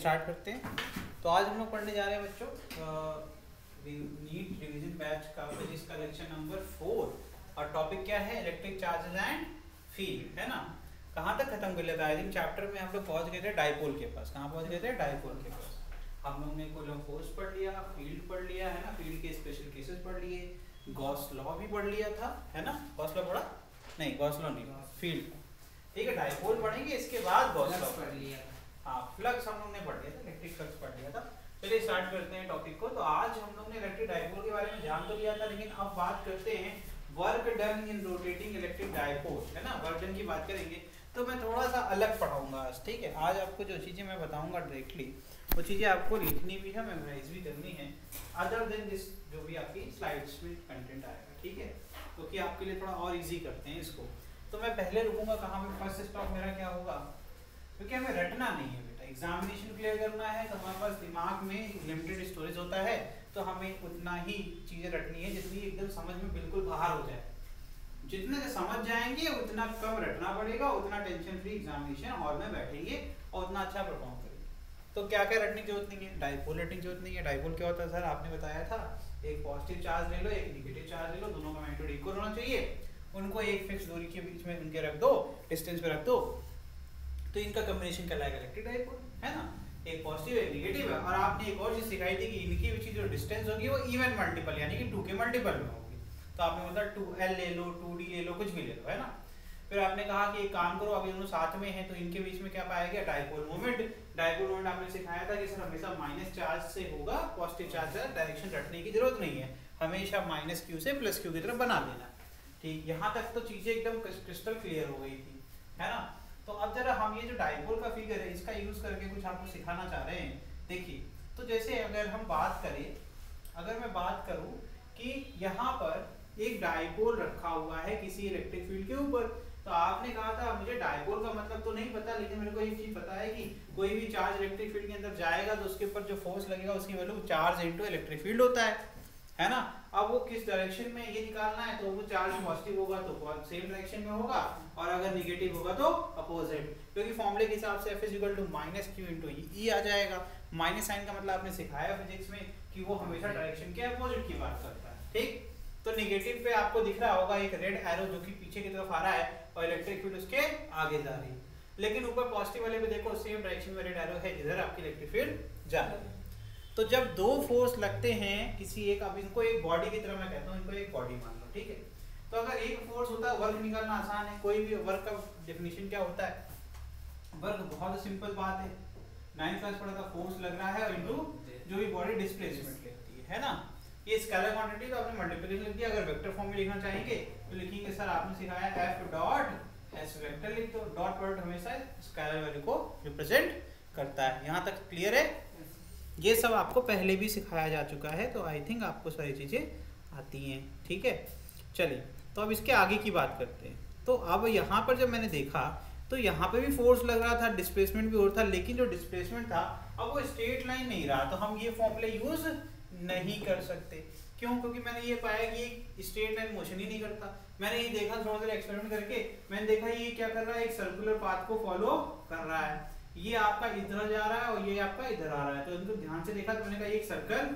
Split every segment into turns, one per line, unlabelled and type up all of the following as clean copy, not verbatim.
Start करते हैं। तो आज हम लोग पढ़ने जा रहे हैं बच्चों नीट रिवीजन बैच का फिजिक्स का लेक्चर नंबर 4 और टॉपिक क्या है, इलेक्ट्रिक चार्जेस एंड फील्ड, है ना। कहाँ तक खत्म कर लिया था? आई थिंक चैप्टर में हम लोग पहुँच गए थे डाइपोल के पास। कहाँ पहुँच गए थे? डाइपोल के पास। हम लोग ने कोलम फोर्स पढ़ लिया, फील्ड पढ़ लिया, है ना, फील्ड के स्पेशल केसेस पढ़ लिए, गॉस लॉ भी पढ़ लिया था, है ना। गॉस लॉ पढ़ा नहीं, गॉस लॉ नहीं, फील्ड, ठीक है। डाइपोल पढ़ेंगे, इसके बाद गॉस लॉ पढ़ लिया। हाँ, फ्लक्स हम लोग ने पढ़ लिया था, इलेक्ट्रिक फ्लक्स पढ़ लिया था। चलिए स्टार्ट करते हैं टॉपिक को। तो आज हम लोग ने इलेक्ट्रिक डाइपोल के बारे में जान तो लिया था, लेकिन अब बात करते हैं work done in rotating electric dipole, है ना। वर्क डन की बात करेंगे तो मैं थोड़ा सा अलग पढ़ाऊंगा आज, ठीक है। आज आपको जो चीज़ें मैं बताऊंगा डायरेक्टली वो चीज़ें आपको लिखनी भी है, मेमोराइज भी करनी है, अदर देन दिस जो भी आपकी स्लाइड्स में कंटेंट आएगा, ठीक है। क्योंकि आपके लिए थोड़ा और ईजी करते हैं इसको। तो मैं पहले रुकूंगा कहाँ पे, फर्स्ट स्टॉप मेरा क्या होगा, क्योंकि हमें रटना नहीं है बेटा, एग्जामिनेशन क्लियर करना है। तो हमारे पास दिमाग में लिमिटेड स्टोरेज होता है, तो हमें उतना ही चीज़ें रटनी है जितनी एकदम समझ में बिल्कुल बाहर हो जाए। जितने समझ जाएंगे उतना कम रटना पड़ेगा, उतना टेंशन फ्री एग्जामिनेशन हॉल में बैठेंगे और उतना अच्छा परफॉर्म करेंगे। तो क्या क्या रटने की जरूरत नहीं है, डाइपोल रटने की जरूरत नहीं है। डाइपोल क्या होता है सर, आपने बताया था, एक पॉजिटिव चार्ज ले लो, एक नेगेटिव चार्ज ले लो, दोनों का मैग्नीट्यूड इक्वल होना चाहिए, उनको एक फिक्स दूरी के बीच में उनके रख दो, डिस्टेंस पे रख दो, तो इनका कॉम्बिनेशन कहलाएगा इलेक्ट्रिक डाइपोल, है ना। एक पॉजिटिव एक नेगेटिव है। और आपने एक और चीज सिखाई थी कि इनकी बीच जो डिस्टेंस होगी वो इवन मल्टीपल यानी कि 2 के मल्टीपल में होगी। तो आपने मतलब 2l ले लो, 2d ले लो, कुछ भी ले लो, है ना। फिर आपने कहा कि एक काम करो, अभी दोनों साथ में हैं तो इनके बीच में क्या पाया गया, डाइपोल मोमेंट। डाइपोल मोमेंट आपने सिखाया था कि सर हमेशा माइनस चार्ज से होगा, पॉजिटिव चार्ज से डायरेक्शन रटने की जरूरत नहीं है, हमेशा माइनस क्यू से प्लस क्यू की तरफ बना देना, ठीक। यहाँ तक तो चीजें एकदम क्रिस्टल क्लियर हो गई थी, है ना। तो अब जरा हम ये जो डाइपोल का फिगर है इसका यूज करके कुछ आपको सिखाना चाह रहे हैं। देखिए, तो जैसे अगर हम बात करें, अगर मैं बात करूं कि यहाँ पर एक डाइपोल रखा हुआ है किसी इलेक्ट्रिक फील्ड के ऊपर, तो आपने कहा था मुझे डाइपोल का मतलब तो नहीं पता, लेकिन मेरे को एक चीज पता है कि कोई भी चार्ज इलेक्ट्रिक फील्ड के अंदर जाएगा तो उसके ऊपर जो फोर्स लगेगा उसकी value charge into electric field होता है ना। अब वो किस डायरेक्शन में ये निकालना है, तो वो चार्ज पॉजिटिव होगा तो सेम डायरेक्शन में होगा, और अगर नेगेटिव होगा तो अपोजिट, क्योंकि फॉर्मूले के हिसाब से F = -q × E आ जाएगा। माइनस साइन का मतलब आपने सिखाया फिजिक्स में कि वो हमेशा डायरेक्शन के अपोजिट की बात करता है, ठीक। तो नेगेटिव पे आपको दिख रहा होगा एक रेड एरो जो कि पीछे की तरफ आ रहा है और इलेक्ट्रिक फील्ड उसके आगे जा रही है, लेकिन ऊपर पॉजिटिव वाले पे देखो सेम डायरेक्शन में रेड एरो है जिधर आपकी इलेक्ट्रिक फील्ड जा रही है। तो जब दो फोर्स लगते हैं किसी एक, अब इनको एक बॉडी की तरह मैं कहता हूँ, इनको एक बॉडी मान लो, ठीक है। तो अगर एक फोर्स होता है, वर्क निकालना आसान है। कोई भी वर्क का डेफिनेशन क्या होता है, वर्क बहुत सिंपल बात है, 9th क्लास पढ़ा था, फोर्स लग रहा है और इनटू जो भी बॉडी डिस्प्लेसमेंट लेती है ना। ये स्केलर क्वांटिटी तो आपने मल्टीप्लिकेशन लिख दिया। अगर वेक्टर फॉर्म में लिखना चाहेंगे तो लिखेंगे सर आपने सिखाया F.S वेक्टर लिख दो, डॉट प्रोडक्ट हमेशा स्केलर वैल्यू को रिप्रेजेंट करता है। यहाँ तक क्लियर है? ये सब आपको पहले भी सिखाया जा चुका है, तो आई थिंक आपको सारी चीज़ें आती हैं, ठीक है। चलिए, तो अब इसके आगे की बात करते हैं। तो अब यहाँ पर जब मैंने देखा तो यहाँ पे भी फोर्स लग रहा था, डिस्प्लेसमेंट भी हो रहा था, लेकिन जो डिस्प्लेसमेंट था अब वो स्ट्रेट लाइन नहीं रहा, तो हम ये फॉर्मूले यूज नहीं कर सकते। क्यों? क्योंकि मैंने ये पाया कि स्ट्रेट लाइन मोशन ही नहीं करता। मैंने ये देखा थोड़ा देर एक्सपेरिमेंट करके, मैंने देखा ये क्या कर रहा है, एक सर्कुलर पाथ को फॉलो कर रहा है। ये आपका इधर जा रहा है और ये आपका इधर आ रहा है, तो इनको ध्यान से देखा तो मैंने कहा एक सर्कल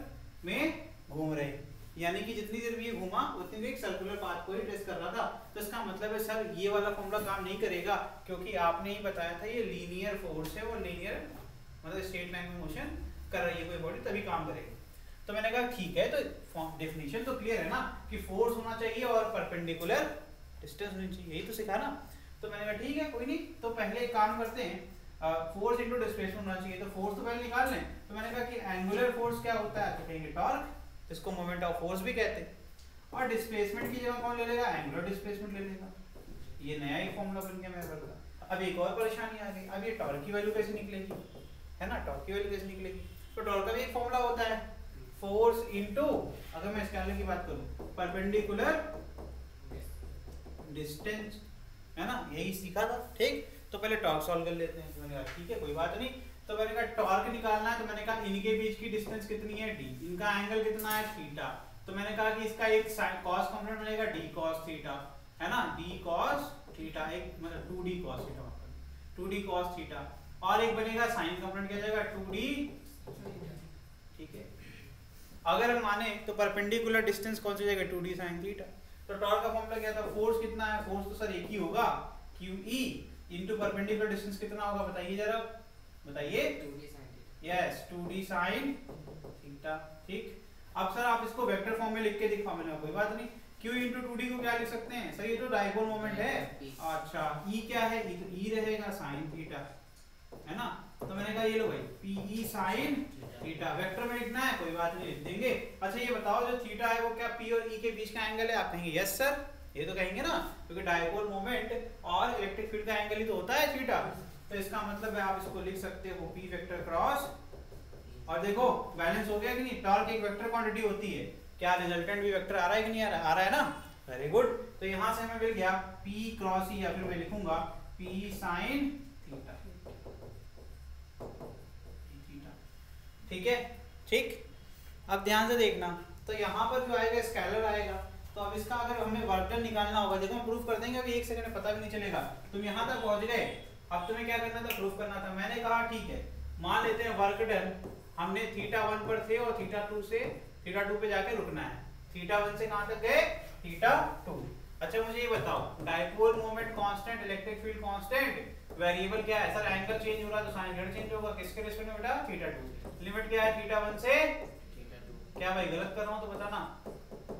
में घूम रहे, यानी कि जितनी देर भी ये घूमा उतनी देर एक सर्कुलर पाथ को ही ट्रेस कर रहा था। तो इसका मतलब है सर ये वाला फॉर्मूला काम नहीं करेगा, क्योंकि आपने ही बताया था ये लीनियर फोर्स है, वो लीनियर मतलब स्ट्रेट लाइन में मोशन कर रही है कोई बॉडी, तभी काम करेगा। तो मैंने कहा ठीक है, तो डेफिनेशन तो क्लियर है ना कि फोर्स होना चाहिए और परपेंडिकुलर डिस्टेंस होनी चाहिए, यही तो सिखा ना। तो मैंने कहा ठीक है कोई नहीं, तो पहले एक काम करते हैं, फोर्स इनटू डिस्प्लेसमेंट होना चाहिए, तो फोर्स तो पहले निकाल लें। तो मैंने कहा कि एंगुलर फोर्स क्या होता है, तो कहेंगे टॉर्क, जिसको मोमेंट ऑफ फोर्स भी कहते हैं, और डिस्प्लेसमेंट की जगह कौन ले लेगा, एंगुलर डिस्प्लेसमेंट ले लेगा। ये नया ही फॉर्मूला बन गया मेरे पास। अब एक और परेशानी आ गई, अब ये टॉर्क की वैल्यू कैसे निकलेगी, है ना, टॉर्क की वैल्यू कैसे निकलेगी। तो टॉर्क का भी एक फॉर्मूला होता है, फोर्स इनटू, अगर मैं स्केलर की बात करूं, परपेंडिकुलर डिस्टेंस, है ना, यही सीखा था, ठीक। तो पहले टॉर्क सॉल्व कर लेते हैं। तो मैंने कहा ठीक है कोई बात नहीं, तो मैंने कहा टॉर्क निकालना है, तो मैंने कहा इनके बीच की डिस्टेंस कितनी है, d, इनका एंगल कितना है, थीटा। तो मैंने कहा कि इसका एक cos कंपोनेंट मिलेगा d cos थीटा, है ना, d cos थीटा, एक मतलब 2d cos theta, 2d cos theta, और एक बनेगा साइन कंपोनेंट क्या जाएगा 2d, ठीक है। अगर हम माने तो परपेंडिकुलर डिस्टेंस कौन सी जगह 2d sin थीटा। तो टॉर्क का फॉर्मूला क्या था, फोर्स कितना है, फोर्स तो सर एक ही होगा QE इनटू परपेंडिकुलर डिस्टेंस कितना होगा बताइए जरा, बताइए
2d sin theta.
Yes 2d sin theta, ठीक। अब सर आप इसको वेक्टर फॉर्म में लिख के दिखा, मैंने कोई बात नहीं, Q इंटू 2d को क्या लिख सकते हैं सर, ये तो डायपोल मोमेंट है। अच्छा E क्या है, E तो E रहेगा sin थीटा, है ना। तो मैंने कहा ये लो भाई PE sin थीटा, वेक्टर में लिखना है कोई बात नहीं लिख देंगे। अच्छा ये बताओ जो थीटा है वो क्या P और E के बीच का एंगल है, आप कहेंगे यस सर, ये तो कहेंगे ना, क्योंकि डायपोल मोमेंट और इलेक्ट्रिक फील्ड का एंगल ही तो होता है थीटा। तो इसका मतलब है आप इसको लिख सकते हो P वेक्टर क्रॉस, और देखो बैलेंस हो गया कि नहीं, टॉर्क एक वेक्टर क्वांटिटी होती है, क्या रिजल्टेंट भी वेक्टर आ रहा है कि नहीं आ रहा है ना, वेरी गुड। तो यहाँ से हमें मिल गया P क्रॉस E, या फिर मैं लिखूंगा P sin थीटा, ठीक है, ठीक। अब ध्यान से देखना, तो यहाँ पर जो आएगा स्केलर आएगा, तो अब इसका अगर हमें वर्क डन निकालना होगा, देखो हम प्रूफ कर देंगे, अभी एक सेकंड में पता भी नहीं चलेगा। तुम यहाँ तक पहुँच गए, अब तुम्हें क्या करना था, प्रूफ करना था। मैंने कहा ठीक है, मान लेते हैं वर्क डन हमने θ1 पर थे और θ2 से θ2 पे जाके रुकना है, θ1 से कहाँ तक गए θ2। अच्छा मुझे ये बताओ, dipole moment constant, electric field constant, variable क्या है सर, एंगल चेंज हो रहा है तो साइन जेड चेंज होगा, किसके रिस्पेक्ट में बेटा θ2। लिमिट क्या है θ1 से θ2, क्या भाई गलत कर रहा हूं तो बताना।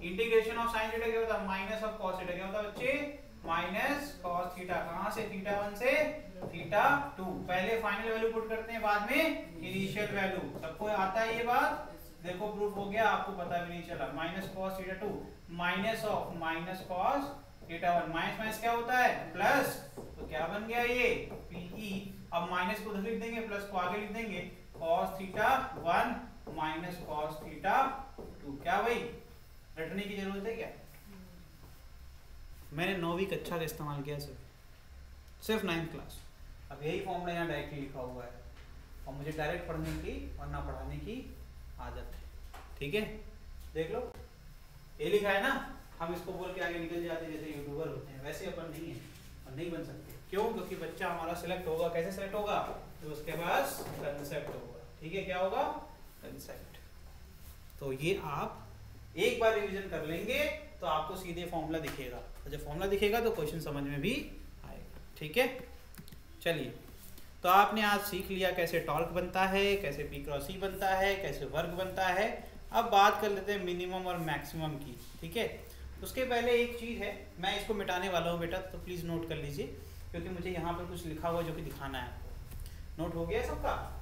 इंटीग्रेशन ऑफ साइन थीटा क्या होता है, माइनस ऑफ कॉस थीटा, क्या होता है बच्चे माइनस कॉस थीटा, कहां से θ1 से θ2। पहले फाइनल वैल्यू पुट करते हैं, बाद में इनिशियल वैल्यू, सबको आता है ये बात, देखो प्रूफ हो गया, आपको पता भी नहीं चला। Minus cos θ2 minus of minus cos θ1, minus minus क्या होता है प्लस, तो क्या बन गया ये PE। अब माइनस को उधर लिख देंगे, प्लस को आगे लिख देंगे, cos θ1 माइनस cos θ2। क्या भाई रटने की जरूरत है क्या, मैंने 9वीं कक्षा का इस्तेमाल किया सिर्फ 9th क्लास। अब यही फॉर्मूला यहाँ डायरेक्टली लिखा हुआ है, और मुझे डायरेक्ट पढ़ने की और ना पढ़ाने की आदत है, ठीक है। देख लो ये लिखा है ना, हम इसको बोल के आगे निकल जाते हैं जैसे यूट्यूबर होते हैं, वैसे अपन नहीं है और नहीं बन सकते। क्यों, क्योंकि बच्चा हमारा सिलेक्ट होगा, कैसे सिलेक्ट होगा, तो उसके पास कंसेप्ट होगा, ठीक है। क्या होगा, कंसेप्ट। तो ये आप एक बार रिवीजन कर लेंगे तो आपको सीधे फॉर्मूला दिखेगा, और जब फॉर्मूला दिखेगा तो क्वेश्चन समझ में भी आएगा, ठीक है। चलिए, तो आपने आज सीख लिया कैसे टॉर्क बनता है, कैसे P क्रॉस E बनता है, कैसे वर्क बनता है। अब बात कर लेते हैं मिनिमम और मैक्सिमम की, ठीक है। उसके पहले एक चीज़ है, मैं इसको मिटाने वाला हूँ बेटा, तो प्लीज़ नोट कर लीजिए, क्योंकि मुझे यहाँ पर कुछ लिखा हुआ जो कि दिखाना है आपको। नोट हो गया है सबका,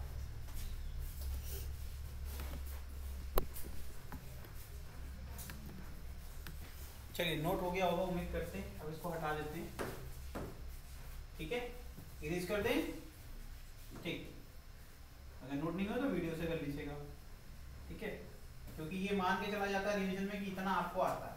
चलिए नोट हो गया होगा उम्मीद करते हैं। अब इसको हटा देते हैं, ठीक है, इरेज कर दें, ठीक। अगर नोट नहीं हो तो वीडियो से कर लीजिएगा, ठीक है, क्योंकि ये मान के चला जाता है रिवीजन में कि इतना आपको आता है।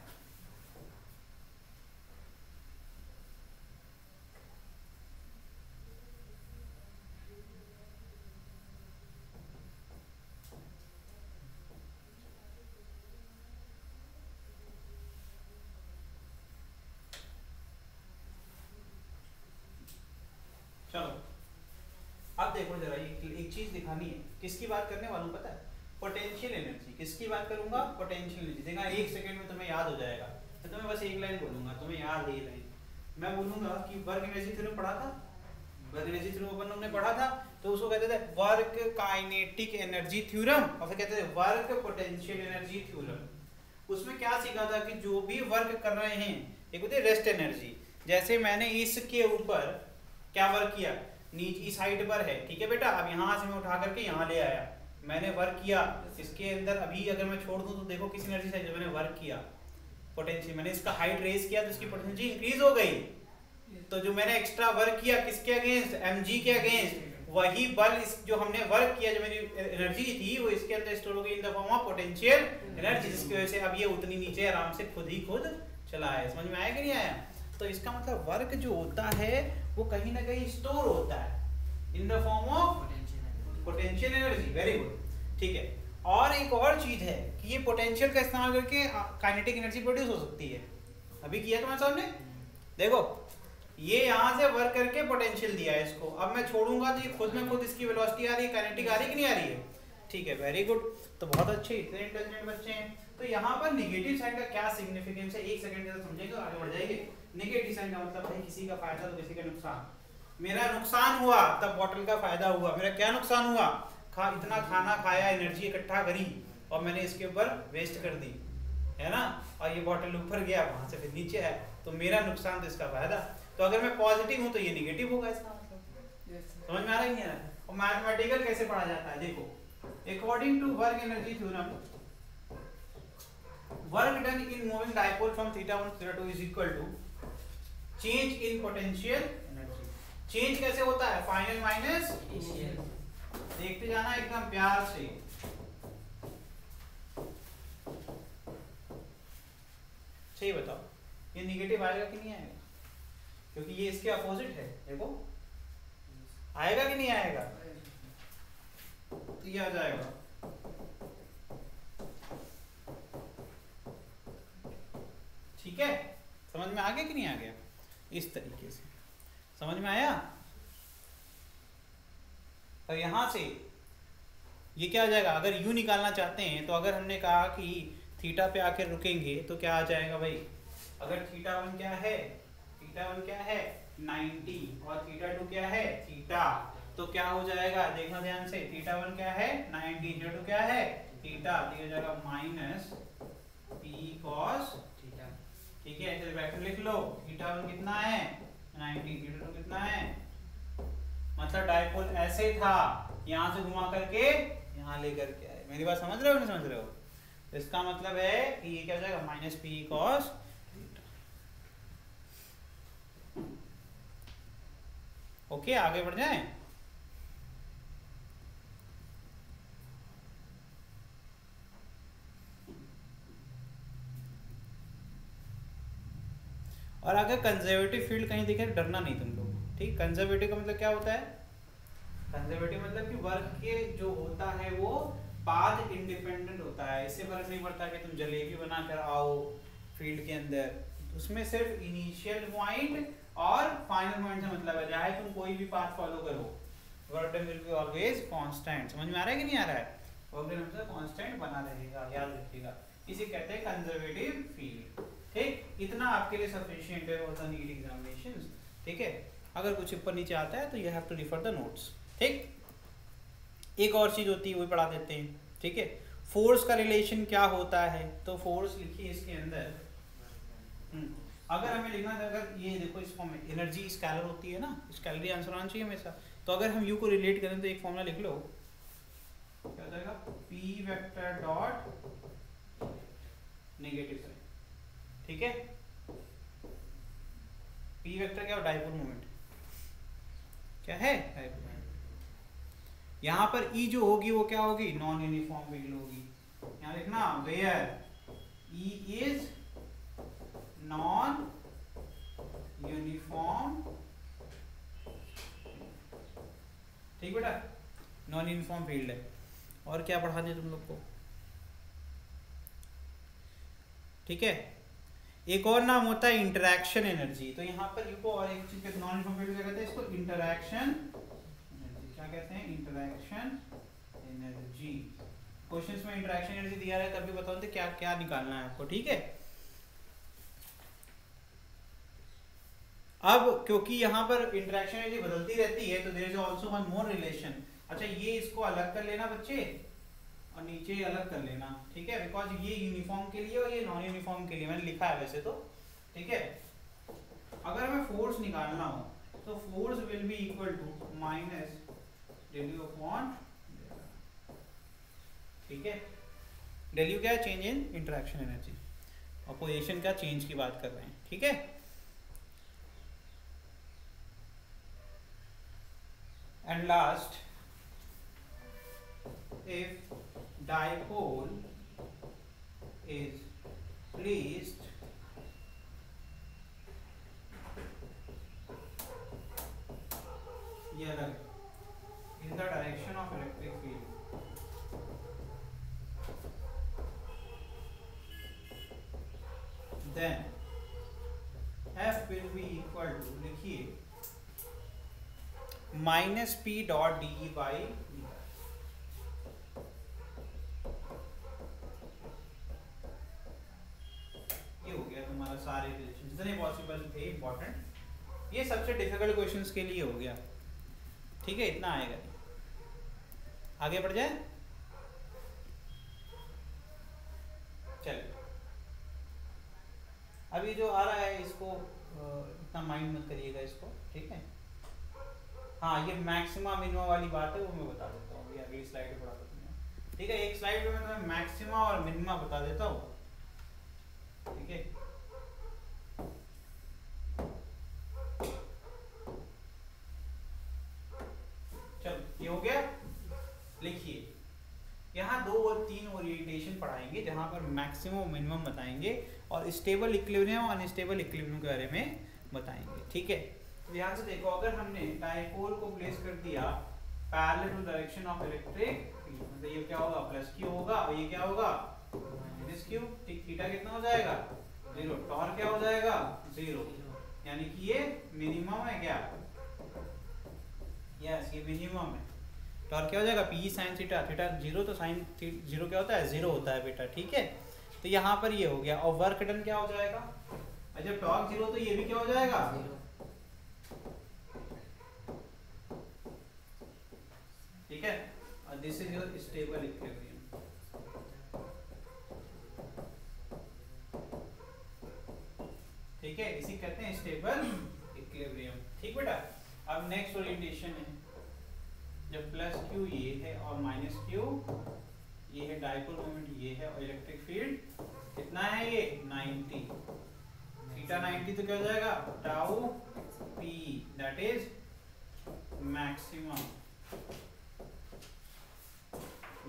चलो अब देखो जरा, एक चीज दिखानी है, किसकी बात करने वालों पता है, पोटेंशियल एनर्जी। किसकी बात करूंगा, पोटेंशियल एनर्जी। देखना एक सेकंड में तुम्हें याद हो जाएगा, तो तुम्हें बस एक लाइन बोलूंगा, तुम्हें याद है ये लाइन। मैं बोलूंगा कि वर्क एनर्जी थ्योरम पढ़ा था, वर्क एनर्जी थ्योरम अपन लोगों ने पढ़ा था, तो उसको कहते थे वर्क काइनेटिक एनर्जी थ्योरम, और फिर कहते थे वर्क पोटेंशियल एनर्जी थ्योरम। उसमें क्या सीखा था कि जो भी वर्क कर रहे हैं, एक होती है रेस्ट एनर्जी। जैसे मैंने इसके ऊपर क्या वर्क किया, नीचे इस हाइट पर है, ठीक है बेटा, अब यहाँ से मैं उठा करके यहाँ ले आया, मैंने वर्क किया इसके अंदर। अभी अगर मैं छोड़ दूं तो देखो किस एनर्जी से जो मैंने वर्क किया, पोटेंशियल। मैंने इसका हाइट रेज किया तो इसकी पोटेंशियल इंक्रीज हो गई। तो जो मैंने एक्स्ट्रा वर्क किया किसके अगेंस्ट, mg के अगेंस्ट, वही बल इस जो हमने वर्क किया, जो मेरी एनर्जी थी वो इसके अंदर स्टोर हो गई in the form of potential energy, जिसकी वजह से अब ये उतनी नीचे आराम से खुद ही खुद चला है। समझ में आया कि नहीं आया। तो इसका मतलब वर्क जो होता है वो कहीं ना कहीं स्टोर होता है in the form of potential energy. Very good, ठीक है। और एक और चीज है कि ये पोटेंशियल का इस्तेमाल करके काइनेटिक एनर्जी प्रोड्यूस हो सकती है। अभी किया तुम्हारे सामने, देखो ये यहाँ से वर्क करके पोटेंशियल दिया है इसको, अब मैं छोड़ूंगा तो ये खुद में खुद इसकी वेलोसिटी आ रही है, काइनेटिक आ रही है कि नहीं आ रही है? ठीक है, वेरी गुड। तो बहुत अच्छे, इतने इंटेलिजेंट बच्चे हैं। तो यहाँ पर नेगेटिव साइड का क्या सिग्निफिकेंस है, एक सेकंड के समझेंगे और आगे बढ़ जाएंगे। नेगेटिव साइड का मतलब है किसी का फायदा तो किसी का नुकसान। मेरा नुकसान हुआ तब बॉटल का फायदा हुआ। मेरा क्या नुकसान हुआ? इतना खाना खाया, एनर्जी इकट्ठा करी और मैंने इसके ऊपर वेस्ट कर दी, है ना, और ये बॉटल ऊपर गया, वहां से फिर नीचे है, तो मेरा नुकसान तो इसका फायदा। तो अगर मैं पॉजिटिव हूं तो ये नेगेटिव होगा, इसका मतलब समझ में आ रहा है नहीं आ रहा है? और मैथमेटिकल कैसे पढ़ा जाता है, देखो, according to work energy theorem, work done in moving dipole from θ1 to θ2 is equal to change in potential energy. Change कैसे होता है? Final minus initial. देखते जाना एकदम प्यार से। सही बताओ, ये निगेटिव आएगा कि नहीं आएगा? क्योंकि ये इसके अपोजिट है, देखो आएगा कि नहीं आएगा? तो ये आ जाएगा, ठीक है। समझ में आ गया कि नहीं आ गया? इस तरीके से समझ में आया। और यहां से ये क्या आ जाएगा? अगर यू निकालना चाहते हैं तो अगर हमने कहा कि थीटा पे आकर रुकेंगे तो क्या आ जाएगा भाई? अगर θ1 क्या है, θ1 क्या है 90 और θ2 क्या है थीटा, तो क्या हो जाएगा? देखना ध्यान से, θ1 क्या है 90, θ2 क्या है थीटा, तो हो जाएगा माइनस p cos थीटा। ठीक है, चलिए ब्रैकेट लिख लो। θ1 कितना है 90, θ2 कितना है, मतलब डायपोल ऐसे था, यहां से घुमा करके यहां लेकर के आए। मेरी बात समझ रहे हो नहीं समझ रहे हो? इसका मतलब है कि ये क्या हो जाएगा माइनस पी कॉस। ओके, आगे बढ़ जाएं। और अगर कंजर्वेटिव फील्ड कहीं दिखे डरना नहीं तुम लोग, ठीक। कंजर्वेटिव का मतलब क्या होता है? कंजर्वेटिव मतलब कि वर्क के जो होता है वो पाथ इंडिपेंडेंट होता है। इससे फर्क नहीं पड़ता कि तुम जलेबी बना कर आओ फील्ड के अंदर, उसमें सिर्फ इनिशियल पॉइंट और फाइनल पॉइंट से मतलब है, चाहे तुम कोई भी पाथ फॉलो करो, work done will be always constant. समझ में आ रहा है कि नहीं आ रहा है? वर्क डन हमेशा कांस्टेंट बना रहेगा, याद रखिएगा। इसे कहते हैं कंजर्वेटिव फील्ड, ठीक। इतना आपके लिए सफिशिएंट है फॉर द नीट एग्जामिनेशंस, ठीक है। अगर कुछ ऊपर नीचे आता है तो you have to refer the notes, ठीक। एक और चीज होती है, वही पढ़ा देते हैं, ठीक है। फोर्स का रिलेशन क्या होता है? तो फोर्स लिखिए इसके अंदर। अगर हमें लिखना है, अगर ये देखो इस फॉर्म में एनर्जी स्केलर होती है ना, स्केलर आंसर आना चाहिए हमेशा। तो अगर हम यू को रिलेट करें तो एक फॉर्मूला लिख लो, क्या हो जाएगा P vector dot negative sign, ठीक है। पी वेक्टर क्या हो? डायपोल मोमेंट, क्या है डायपोल मोमेंट। यहाँ पर ई जो होगी वो क्या होगी? नॉन यूनिफॉर्म फील्ड होगी। यहाँ लिखना where E is non uniform, ठीक बेटा, नॉन यूनिफॉर्म फील्ड है। और क्या पढ़ा दिया तुम लोग को, ठीक है। एक और नाम होता है इंटरैक्शन एनर्जी। तो यहाँ पर यू को और एक चीज नॉन यूनिफॉर्म फील्ड क्या कहते हैं? इसको इंटरैक्शन एनर्जी, क्या कहते हैं? Interaction energy. क्वेश्चंस में इंटरैक्शन एनर्जी दिया है तभी बताओ तो क्या क्या निकालना है आपको, ठीक है। अब क्योंकि यहाँ पर इंटरैक्शन एनर्जी बदलती रहती है तो there is also one more relation. अच्छा, ये इसको अलग कर लेना बच्चे और नीचे अलग कर लेना, ठीक है, बिकॉज ये यूनिफॉर्म के लिए और ये नॉन यूनिफॉर्म के लिए मैंने लिखा है वैसे तो, ठीक है। अगर हमें फोर्स निकालना हो तो force will be equal to minus del u upon, ठीक है। del u क्या है? चेंज इन इंटरैक्शन एनर्जी, और पोजीशन का चेंज की बात कर रहे हैं, ठीक है। And last, if dipole is placed in the direction of electric field, then F will be equal to, लिखिए minus P dot D by ये हो गया तुम्हारा सारे रिलेशन जितने पॉसिबल थे इंपॉर्टेंट। ये सबसे डिफिकल्ट क्वेश्चंस के लिए हो गया, ठीक है, इतना आएगा। आगे बढ़ जाए, चलिए अभी जो आ रहा है इसको इतना माइंड मत करिएगा इसको, ठीक है। हाँ, ये मैक्सिमा मिनिमा वाली बात है वो मैं बता देता हूँ, ये अगली स्लाइड में बता देता हूँ, ठीक है। एक स्लाइड में मैं तुम्हें मैक्सिमा और मिनिमा बता देता हूँ, ठीक है। चलो ये हो गया। लिखिए यहाँ 2 और 3 ओरिएंटेशन पढ़ाएंगे जहाँ पर मैक्सिमम मिनिमम बताएंगे और स्टेबल इक्विलिब्रियम और अनस्टेबल इक्विलिब्रियम के बारे में बताएंगे, ठीक है। ध्यान से देखो, अगर हमने डाइपोल को प्लेस कर दिया parallel to direction of electric field, मतलब ये क्या होगा, प्लस क्यू होगा और ये क्या होगा, माइनस क्यू। थीटा कितना हो जाएगा, 0। टॉर्क क्या हो जाएगा, 0, यानी कि ये मिनिमम है क्या, यस ये मिनिमम है। टॉर्क क्या हो जाएगा, पी साइन थीटा, थीटा 0 तो साइन 0 क्या होता है, 0 होता है बेटा, ठीक है। तो यहाँ पर ये हो गया और वर्क डन क्या हो जाएगा, और जब टॉर्क 0 तो ये भी क्या हो जाएगा, ठीक है। और this is your stable equilibrium, ठीक है, इसी कहते हैं स्टेबल इक्विलिब्रियम, ठीक बेटा। अब नेक्स्ट ओरिएंटेशन है, जब प्लस क्यू ये है और माइनस क्यू ये है, डाइपोल मोमेंट ये है और इलेक्ट्रिक फील्ड कितना है, ये 90, थीटा 90 तो क्या हो जाएगा, tau P, that is maximum.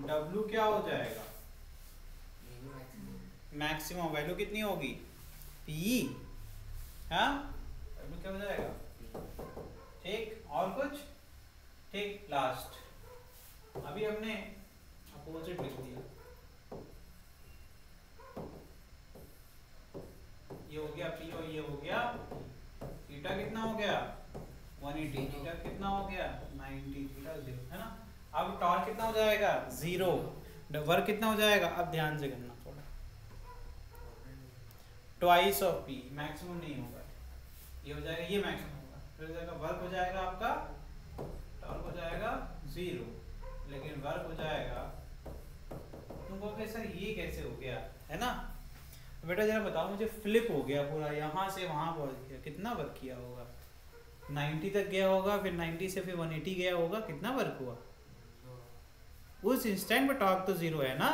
W क्या हो जाएगा, मैक्सिमम वैल्यू कितनी होगी, P, हाँ W क्या हो जाएगा, ठीक। और कुछ, ठीक। लास्ट अभी हमने अपोजिट लिख दिया, ये हो गया P और ये हो गया थीटा कितना हो गया 180, थीटा कितना हो गया 90, थीटा 0, है ना। अब टॉर्क कितना हो जाएगा 0, वर्क कितना हो जाएगा, अब ध्यान से करना थोड़ा, ट्वाइस ऑफ P, मैक्सिमम नहीं होगा, ये हो जाएगा, ये मैक्सिमम होगा, फिर हो जाएगा वर्क हो जाएगा आपका, टॉर्क हो जाएगा 0, लेकिन वर्क हो जाएगा, तुम कहोगे सर ये कैसे हो गया, है ना। तो बेटा जरा बताओ मुझे, फ्लिप हो गया पूरा, यहाँ से वहाँ पहुँच गया, कितना वर्क किया होगा, 90 तक गया होगा, फिर 90 से फिर 180 गया होगा, कितना वर्क हुआ उस इंस्टेंट पे। टॉर्क तो 0 है ना,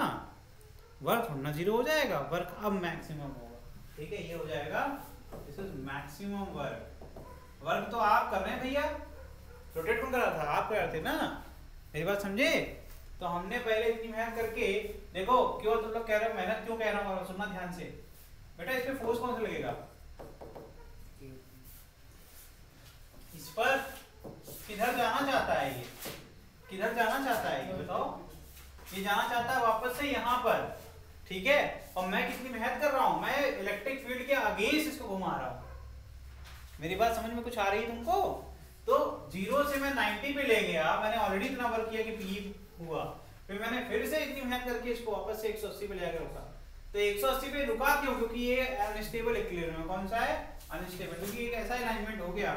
वर्क थोड़ा 0 हो जाएगा, वर्क अब मैक्सिमम होगा, ठीक है। ये हो जाएगा this is maximum work. Work तो आप कर रहे हैं भैया, रोटेट कौन कर रहा था, आप कर रहे थे ना, मेरी बात समझे। तो हमने पहले इतनी मेहनत करके, देखो क्यों तुम लोग कह रहे हो मेहनत क्यों कह रहा हूँ, सुनना ध्यान से बेटा, इस पे फोर्स कौन सा लगेगा, इस पर किधर जाना चाहता है, ये किधर जाना चाहता है, ये बताओ, ये जाना चाहता है वापस से यहाँ पर, ठीक है। और मैं कितनी मेहनत कर रहा हूँ, मैं इलेक्ट्रिक फील्ड के अगेंस्ट इसको घुमा रहा हूँ, मेरी बात समझ में कुछ आ रही है तुमको। तो 0 से मैं 90 पे ले गया, मैंने ऑलरेडी इतना वर्क किया कि P हुआ, फिर मैंने फिर से इतनी मेहनत करके इसको वापस से 180 पे ले आकर रुका। तो 180 पे रुका क्यों, क्योंकि ये अनस्टेबल इक्विलिब्रियम है, कौन सा है, अनस्टेबल, क्योंकि एक ऐसा अलाइनमेंट हो गया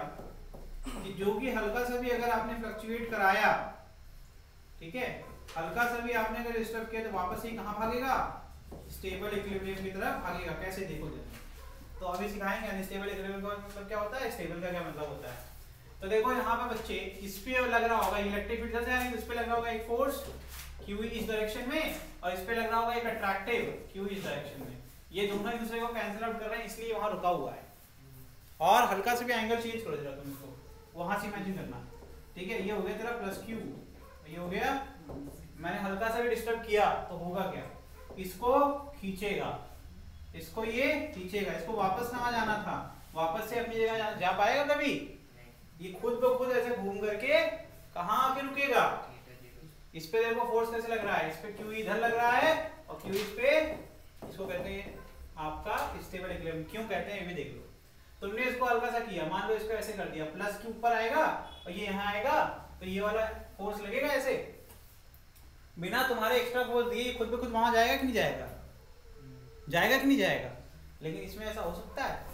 कि जो कि हल्का सा भी अगर आपने फ्लक्चुएट कराया, ठीक है, हल्का सा भी आपने अगर डिस्टर्ब किया तो वापस ही कहाँ भागेगा, स्टेबल इक्विलिब्रियम की तरफ भागेगा। कैसे देखो जरा, तो अभी सिखाएंगे अनस्टेबल इक्विलिब्रियम का मतलब क्या होता है, स्टेबल का क्या मतलब होता है। तो देखो यहाँ पे बच्चे, इस पे लग रहा होगा इलेक्ट्रिक फील्ड से आएंगे, इस पे लग रहा होगा एक फोर्स Q इस डायरेक्शन में, और इस पे लग रहा होगा एक अट्रैक्टिव Q इस डायरेक्शन में, ये दोनों एक दूसरे को कैंसिल आउट कर रहे हैं, इसलिए वहां रुका हुआ है। और हल्का से भी एंगल चेंज करो जरा तुम इसको, वहां से इमेजिन करना, ठीक है। ये हो गया तेरा प्लस Q, ये हो गया, मैंने हल्का सा भी डिस्टर्ब किया तो होगा क्या, इसको खींचेगा, इसको ये खींचेगा, इसको वापस कहाँ जाना था, वापस से अपनी जगह जा पाएगा कभी, ये खुद ब खुद ऐसे घूम करके कहाँ आके रुकेगा, इस पे देखो फोर्स कैसे लग रहा है, इस पे Q इधर लग रहा है और Q इस पे, इसको कहते हैं आपका स्टेबल इक्विलिब्रियम, क्यों कहते हैं ये भी देख लो। तुमने इसको हल्का सा किया, मान लो इसको ऐसे कर दिया, प्लस के ऊपर आएगा और ये यहाँ आएगा, तो ये वाला फोर्स लगेगा ऐसे, बिना तुम्हारे एक्स्ट्रा फोर्स दिए खुद पे खुद वहां जाएगा कि नहीं जाएगा, जाएगा कि नहीं जाएगा। लेकिन इसमें ऐसा हो सकता है?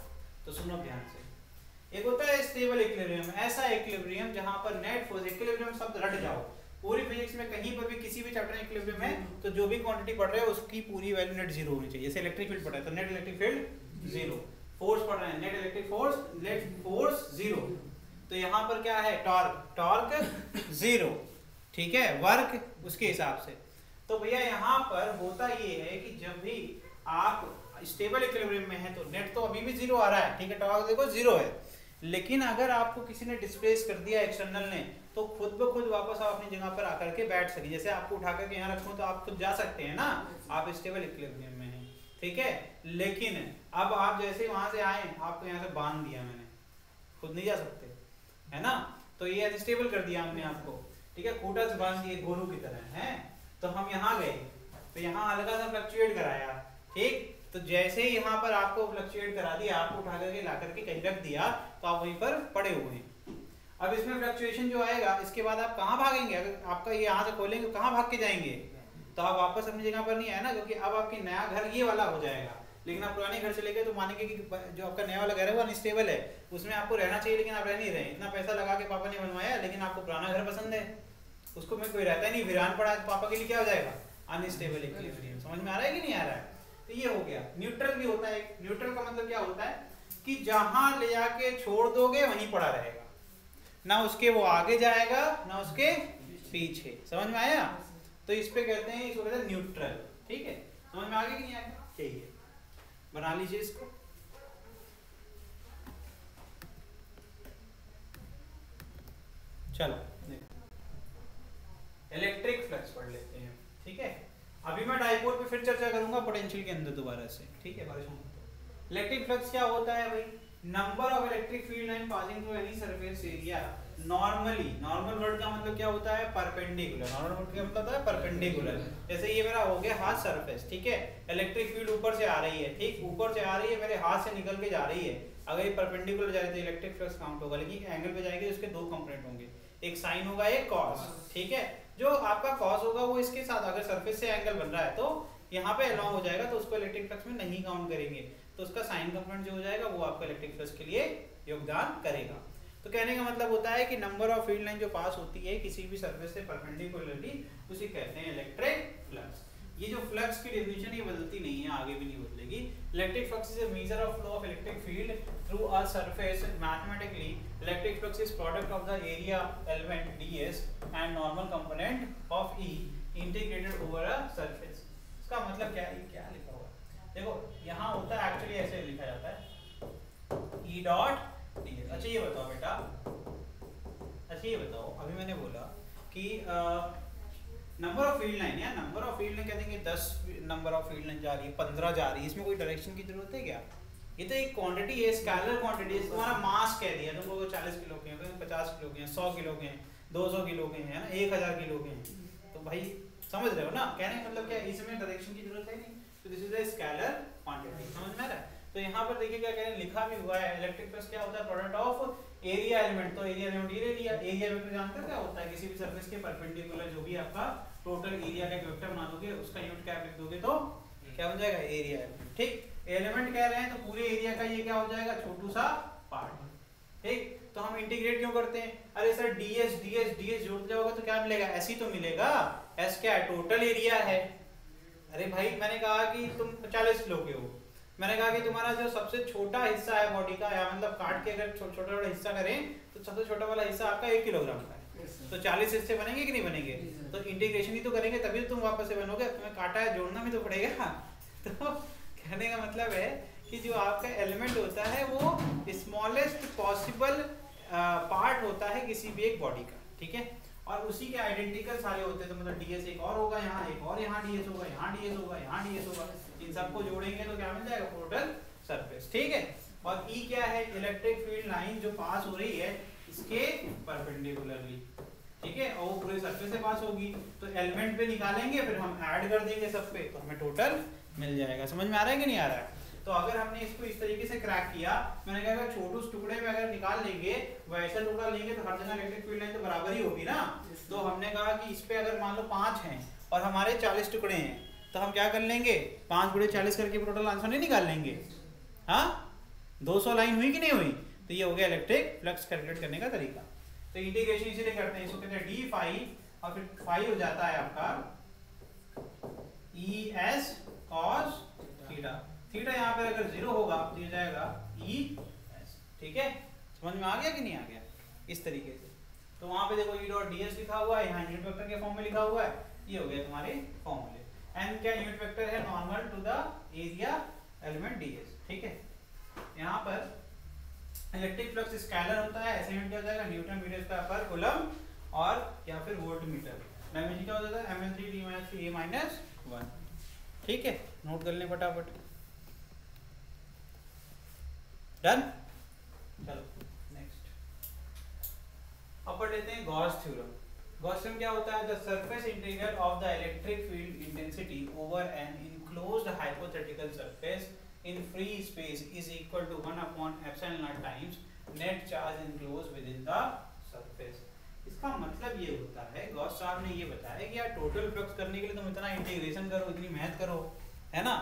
तो सुनो ध्यान से, एक होता है स्टेबल इक्विलिब्रियम, ऐसा इक्विलिब्रियम जहां पर नेट फोर्स, इक्विलिब्रियम शब्द रट जाओ, पूरी फिजिक्स में कहीं पर भी किसी भी चैप्टर में इक्विलिब्रियम है तो जो भी क्वांटिटी पढ़ रहे हो उसकी पूरी वैल्यू नेट जीरो होनी चाहिए। जैसे इलेक्ट्रिक फील्ड पढ़ रहे हैं तो net electric field zero, force पढ़ रहे हैं net electric force, net force zero. तो यहाँ पर क्या है, टॉर्क, टॉर्क जीरो, ठीक है, वर्क उसके हिसाब से। तो भैया यहाँ पर होता ये है कि जब भी आप स्टेबल इक्विलिब्रियम में है तो नेट तो अभी भी जीरो आ रहा है, ठीक है, टॉर्क देखो जीरो है, लेकिन अगर आपको किसी ने डिस्प्लेस कर दिया एक्सटर्नल ने, तो खुद ब खुद वापस आप अपनी जगह पर आकर के बैठ सके। जैसे आपको उठा करके यहाँ रखूं तो आप खुद जा सकते हैं ना, आप स्टेबल इक्विलिब्रियम में हैं, ठीक है। लेकिन अब आप जैसे वहां से आए, आपको यहाँ से बांध दिया मैंने, खुद नहीं जा सकते, है ना, तो ये अनस्टेबल कर दिया हमने आपको, ठीक है, खूटा से बांध दिए गोरू की तरह, है। तो हम यहाँ गए तो यहाँ हल्का सा फ्लक्चुएट कराया, ठीक, तो जैसे ही यहाँ पर आपको फ्लक्चुएट करा दिया, आपको उठा करके ला करके कहीं रख दिया, तो आप वहीं पर पड़े हुए हैं। अब इसमें फ्लक्चुएशन जो आएगा, इसके बाद आप कहाँ भागेंगे, अगर आपका ये यहाँ से खोलेंगे कहाँ भाग के जाएंगे, तो आप वापस अपनी जगह पर नहीं आए ना, क्योंकि अब आपकी नया घर ये वाला हो जाएगा। लेकिन आप पुराने घर चले गए तो मानेंगे कि जो आपका नया वाला घर है वो अनस्टेबल है, उसमें आपको रहना चाहिए लेकिन आप रह नहीं रहे, इतना पैसा लगा के पापा ने बनवाया, लेकिन आपको पुराना घर पसंद है, उसको में कोई रहता ही नहीं, वीरान पड़ा, पापा के लिए क्या हो जाएगा, अनस्टेबल इक्विलिब्रियम। समझ में आ रहा है कि नहीं आ रहा है? तो ये हो गया। न्यूट्रल भी होता है, न्यूट्रल का मतलब क्या होता है कि जहां ले जाके छोड़ दोगे वहीं पड़ा रहेगा, ना उसके वो आगे जाएगा ना उसके पीछे। समझ में आया? तो इस पे कहते हैं, इसको कहते हैं न्यूट्रल, ठीक है। समझ में आ गया कि नहीं आया? चाहिए बना लीजिए इसको। चलो इलेक्ट्रिक फ्लक्स पढ़ लेते हैं, ठीक है। अभी मैं डाइपोल पे फिर चर्चा करूंगा पोटेंशियल के अंदर दोबारा से, ठीक है। इलेक्ट्रिक फ्लक्स क्या होता है भाई? Number of electric field line passing through any surface area. Normally, normal word का मतलब क्या होता है? परपेंडिकुलर। नॉर्मल वर्ड का मतलब होता है परपेंडिकुलर। जैसे ये मेरा हो गया हाथ सरफेस, ठीक है, इलेक्ट्रिक फील्ड ऊपर से आ रही है, ठीक, ऊपर से आ रही है, मेरे हाथ से निकल के जा रही है। अगर ये परपेंडिकुलर जा रही है तो इलेक्ट्रिक फ्लक्स काउंट होगा, लेकिन एंगल पे जाएगी तो उसके दो कंपोनेंट होंगे, एक साइन होगा एक कॉस, ठीक है। जो आपका कॉस होगा वो इसके साथ, अगर सरफेस से एंगल बन रहा है तो यहाँ पे अलोंग हो जाएगा, तो उसको इलेक्ट्रिक फ्लक्स में नहीं काउंट करेंगे, तो उसका साइन कंपोनेंट जो हो जाएगा वो आपका इलेक्ट्रिक फ्लक्स के लिए योगदान करेगा। तो कहने का मतलब होता है कि नंबर ऑफ फील्ड लाइन जो पास होती है किसी भी सरफेस से परपेंडिकुलरली, उसे कहते हैं इलेक्ट्रिक फ्लक्स। ये जो फ्लक्स की डेफिनेशन ये बदलती नहीं है, आगे भी नहीं बदलेगी। Electric flux is a measure of flow of electric field through a surface. Mathematically electric flux is product of the area element ds and normal component of E integrated over a surface. इसका मतलब क्या है? क्या लिखा हुआ है देखो, यहाँ होता है एक्चुअली ऐसे लिखा जाता है E डॉट ds। अच्छा ये बताओ बेटा, अच्छा ये बताओ, अभी मैंने बोला कि नंबर ऑफ फील्ड लाइन, या नंबर ऑफ फील्ड लाइन कहते हैं कि 10 नंबर ऑफ फील्ड लाइन जा रही है, 15 जा रही है, इसमें कोई डायरेक्शन की जरूरत है क्या? ये तो एक क्वांटिटी है, स्केलर क्वांटिटी है। तुम्हारा मास कह दिया तुमको 40 किलो के हैं, 50 किलो के हैं, 100 किलो के हैं, 200 किलो के हैं, 1000 किलो के हैं, तो भाई समझ रहे हो ना? कहने का मतलब क्या, इसमें डायरेक्शन की जरूरत है नहीं, तो this is a scalar quantity. समझ में आ रहा है? तो यहाँ पर देखिए क्या कह रहे हैं, लिखा भी हुआ है इलेक्ट्रिक फ्लक्स क्या होता है? Product of area element. तो एरिया एलिमेंट ये लिया, एरिया वेक्टर जानते हो क्या होता है? किसी भी सरफेस के परपेंडिकुलर जो भी आपका टोटल एरिया का एक वेक्टर बना दोगे, उसका यूनिट क्या लिख दोगे तो क्या बन जाएगा? एरिया एलिमेंट, ठीक। एलिमेंट कह रहे हैं तो पूरे एरिया का ये क्या हो जाएगा? छोटू सा पार्ट, ठीक। तो हम इंटीग्रेट क्यों करते हैं? अरे सर ds ds ds जोड़ते जाओगे तो क्या मिलेगा? s ही तो मिलेगा। s क्या है? टोटल एरिया है। अरे भाई मैंने कहा कि तुम 40 किलो के हो, मैंने कहा कि तुम्हारा जो सबसे छोटा हिस्सा है बॉडी का, या मतलब काट के अगर छोटा छोटा हिस्सा करें तो सबसे छोटा वाला हिस्सा आपका 1 किलोग्राम का है, तो 40 हिस्से बनेंगे कि नहीं बनेंगे? तो इंटीग्रेशन ही तो करेंगे तभी तो तुम वापस से बनोगे, तुम्हें काटा है जोड़ना भी तो पड़ेगा। तो कहने का मतलब है कि जो आपका एलिमेंट होता है वो स्मॉलेस्ट पॉसिबल पार्ट होता है किसी भी एक बॉडी का, ठीक है, और उसी के आइडेंटिकल सारे होते हैं। तो मतलब ds एक और होगा यहाँ, एक और यहाँ ds होगा, यहाँ ds होगा, यहाँ ds होगा, इन सबको जोड़ेंगे तो क्या मिल जाएगा? टोटल सरफेस, ठीक है। और E क्या है? इलेक्ट्रिक फील्ड लाइन जो पास हो रही है इसके परपेंडिकुलरली, ठीक है, और वो पूरे सरफेस से पास होगी, तो एलिमेंट पे निकालेंगे, फिर हम ऐड कर देंगे सब पे, तो हमें टोटल मिल जाएगा। समझ में आ रहा है कि नहीं आ रहा है? तो अगर हमने इसको इस तरीके से क्रैक किया, मैंने कहा अगर छोटे उस टुकड़े में अगर निकाल लेंगे, वैसा टुकड़ा लेंगे तो हर जगह इलेक्ट्रिक फील्ड लाइन तो बराबर ही होगी ना। तो हमने कहा कि इस पे अगर मान लो 5 हैं और हमारे 40 टुकड़े हैं, तो हम क्या कर लेंगे 5 गुणे 40 करके टोटल आंसर नहीं निकाल लेंगे। हाँ 200 लाइन हुई कि नहीं हुई। तो ये हो गया इलेक्ट्रिक फ्लक्स कैलकुलेट करने का तरीका। तो इंटीग्रेशन इसीलिए करते हैं, इसको कहते हैं डी फाई, और फिर फाई हो जाता है आपका E S cos theta. Theta यहाँ पर अगर 0 होगा तो ये जाएगा ई एस। ठीक है, समझ में आ गया कि नहीं आ गया इस तरीके से। तो वहां पे देखो ई डॉट डी एस लिखा हुआ है, यहाँ यूनिट वेक्टर के फॉर्म में लिखा हुआ है। ये हो गया तुम्हारे फॉर्मूले। एन क्या यूनिट वेक्टर है, normal to the area element D S. ठीक है, यहाँ पर इलेक्ट्रिक फ्लक्स स्केलर होता है, ऐसे यूनिट क्या हो जाएगा न्यूटन मीटर पर कूलम और या फिर वोल्ट मीटर। डायमेंशन क्या हो जाता है mn3 d - 1। ठीक है, नोट कर लें फटाफट। डन। चलो नेक्स्ट अब पढ़ लेते हैं गॉस थ्योरम। गॉस थ्योरम क्या होता है, the surface integral of the electric field intensity over an enclosed hypothetical surface in free space is equal to 1 upon epsilon naught times net charge enclosed within the surface। इसका मतलब ये होता है, Gauss साहब ने ये बताया कि यार टोटल फ्लक्स करने के लिए तुम इतना इंटीग्रेशन करो, इतनी मेहनत करो, है ना।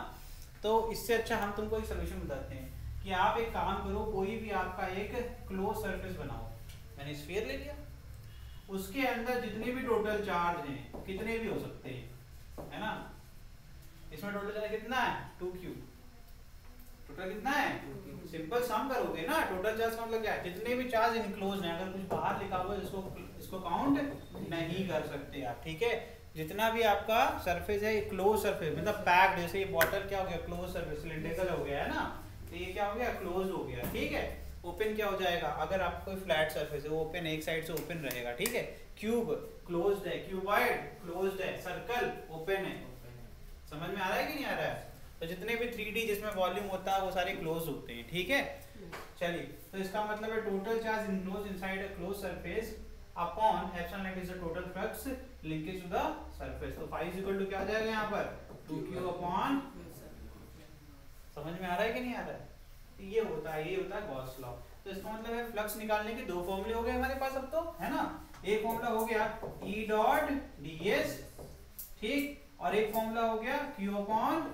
तो इससे अच्छा हम तुमको एक सोल्यूशन बताते हैं कि आप एक काम करो, कोई भी आपका एक क्लोज सरफेस बनाओ। मैंने स्फीयर ले लिया, उसके अंदर जितने भी टोटल चार्ज हैं, कितने भी हो सकते हैं, है ना। इसमें टोटल चार्ज कितना है 2q। टोटल कितना है, सिंपल सम करोगे ना। टोटल चार्ज का मतलब क्या है, जितने भी चार्ज इनक्लोज हैं, अगर कुछ बाहर लिखा हुआ है इसको काउंट नहीं कर सकते आप। ठीक है, जितना भी आपका सरफेस है, क्लोज सरफेस मतलब पैक्ड, जैसे ये बॉटल क्या हो गया क्लोज सरफेस, सिलिंड्रिकल हो गया है ना, तो ये क्या हो गया क्लोज हो गया। ठीक है, ओपन क्या हो जाएगा, अगर आपको कोई फ्लैट सरफेस है वो ओपन, एक साइड से ओपन रहेगा। ठीक है, क्यूब क्लोज्ड है, क्यूबॉइड क्लोज्ड है, सर्कल ओपन है। समझ में आ रहा है कि नहीं आ रहा है। तो जितने भी 3D जिसमें वॉल्यूम होता है वो सारे क्लोज होते हैं। ठीक है, चलिए, तो इसका मतलब है total charge enclose inside a close surface upon epsilon naught is the total flux linkage to the surface. तो फाई इक्वल टू क्या आ जाएगा यहाँ पर 2q अपॉन, समझ में आ रहा है कि नहीं आ रहा है। तो ये होता है गॉस लॉ। तो इसका मतलब है फ्लक्स निकालने के 2 फॉर्मूले हो गए हमारे पास अब तो, है ना। एक फॉर्मूला हो गया E डॉट ds, ठीक, और एक फॉर्मूला हो गया q अपॉन।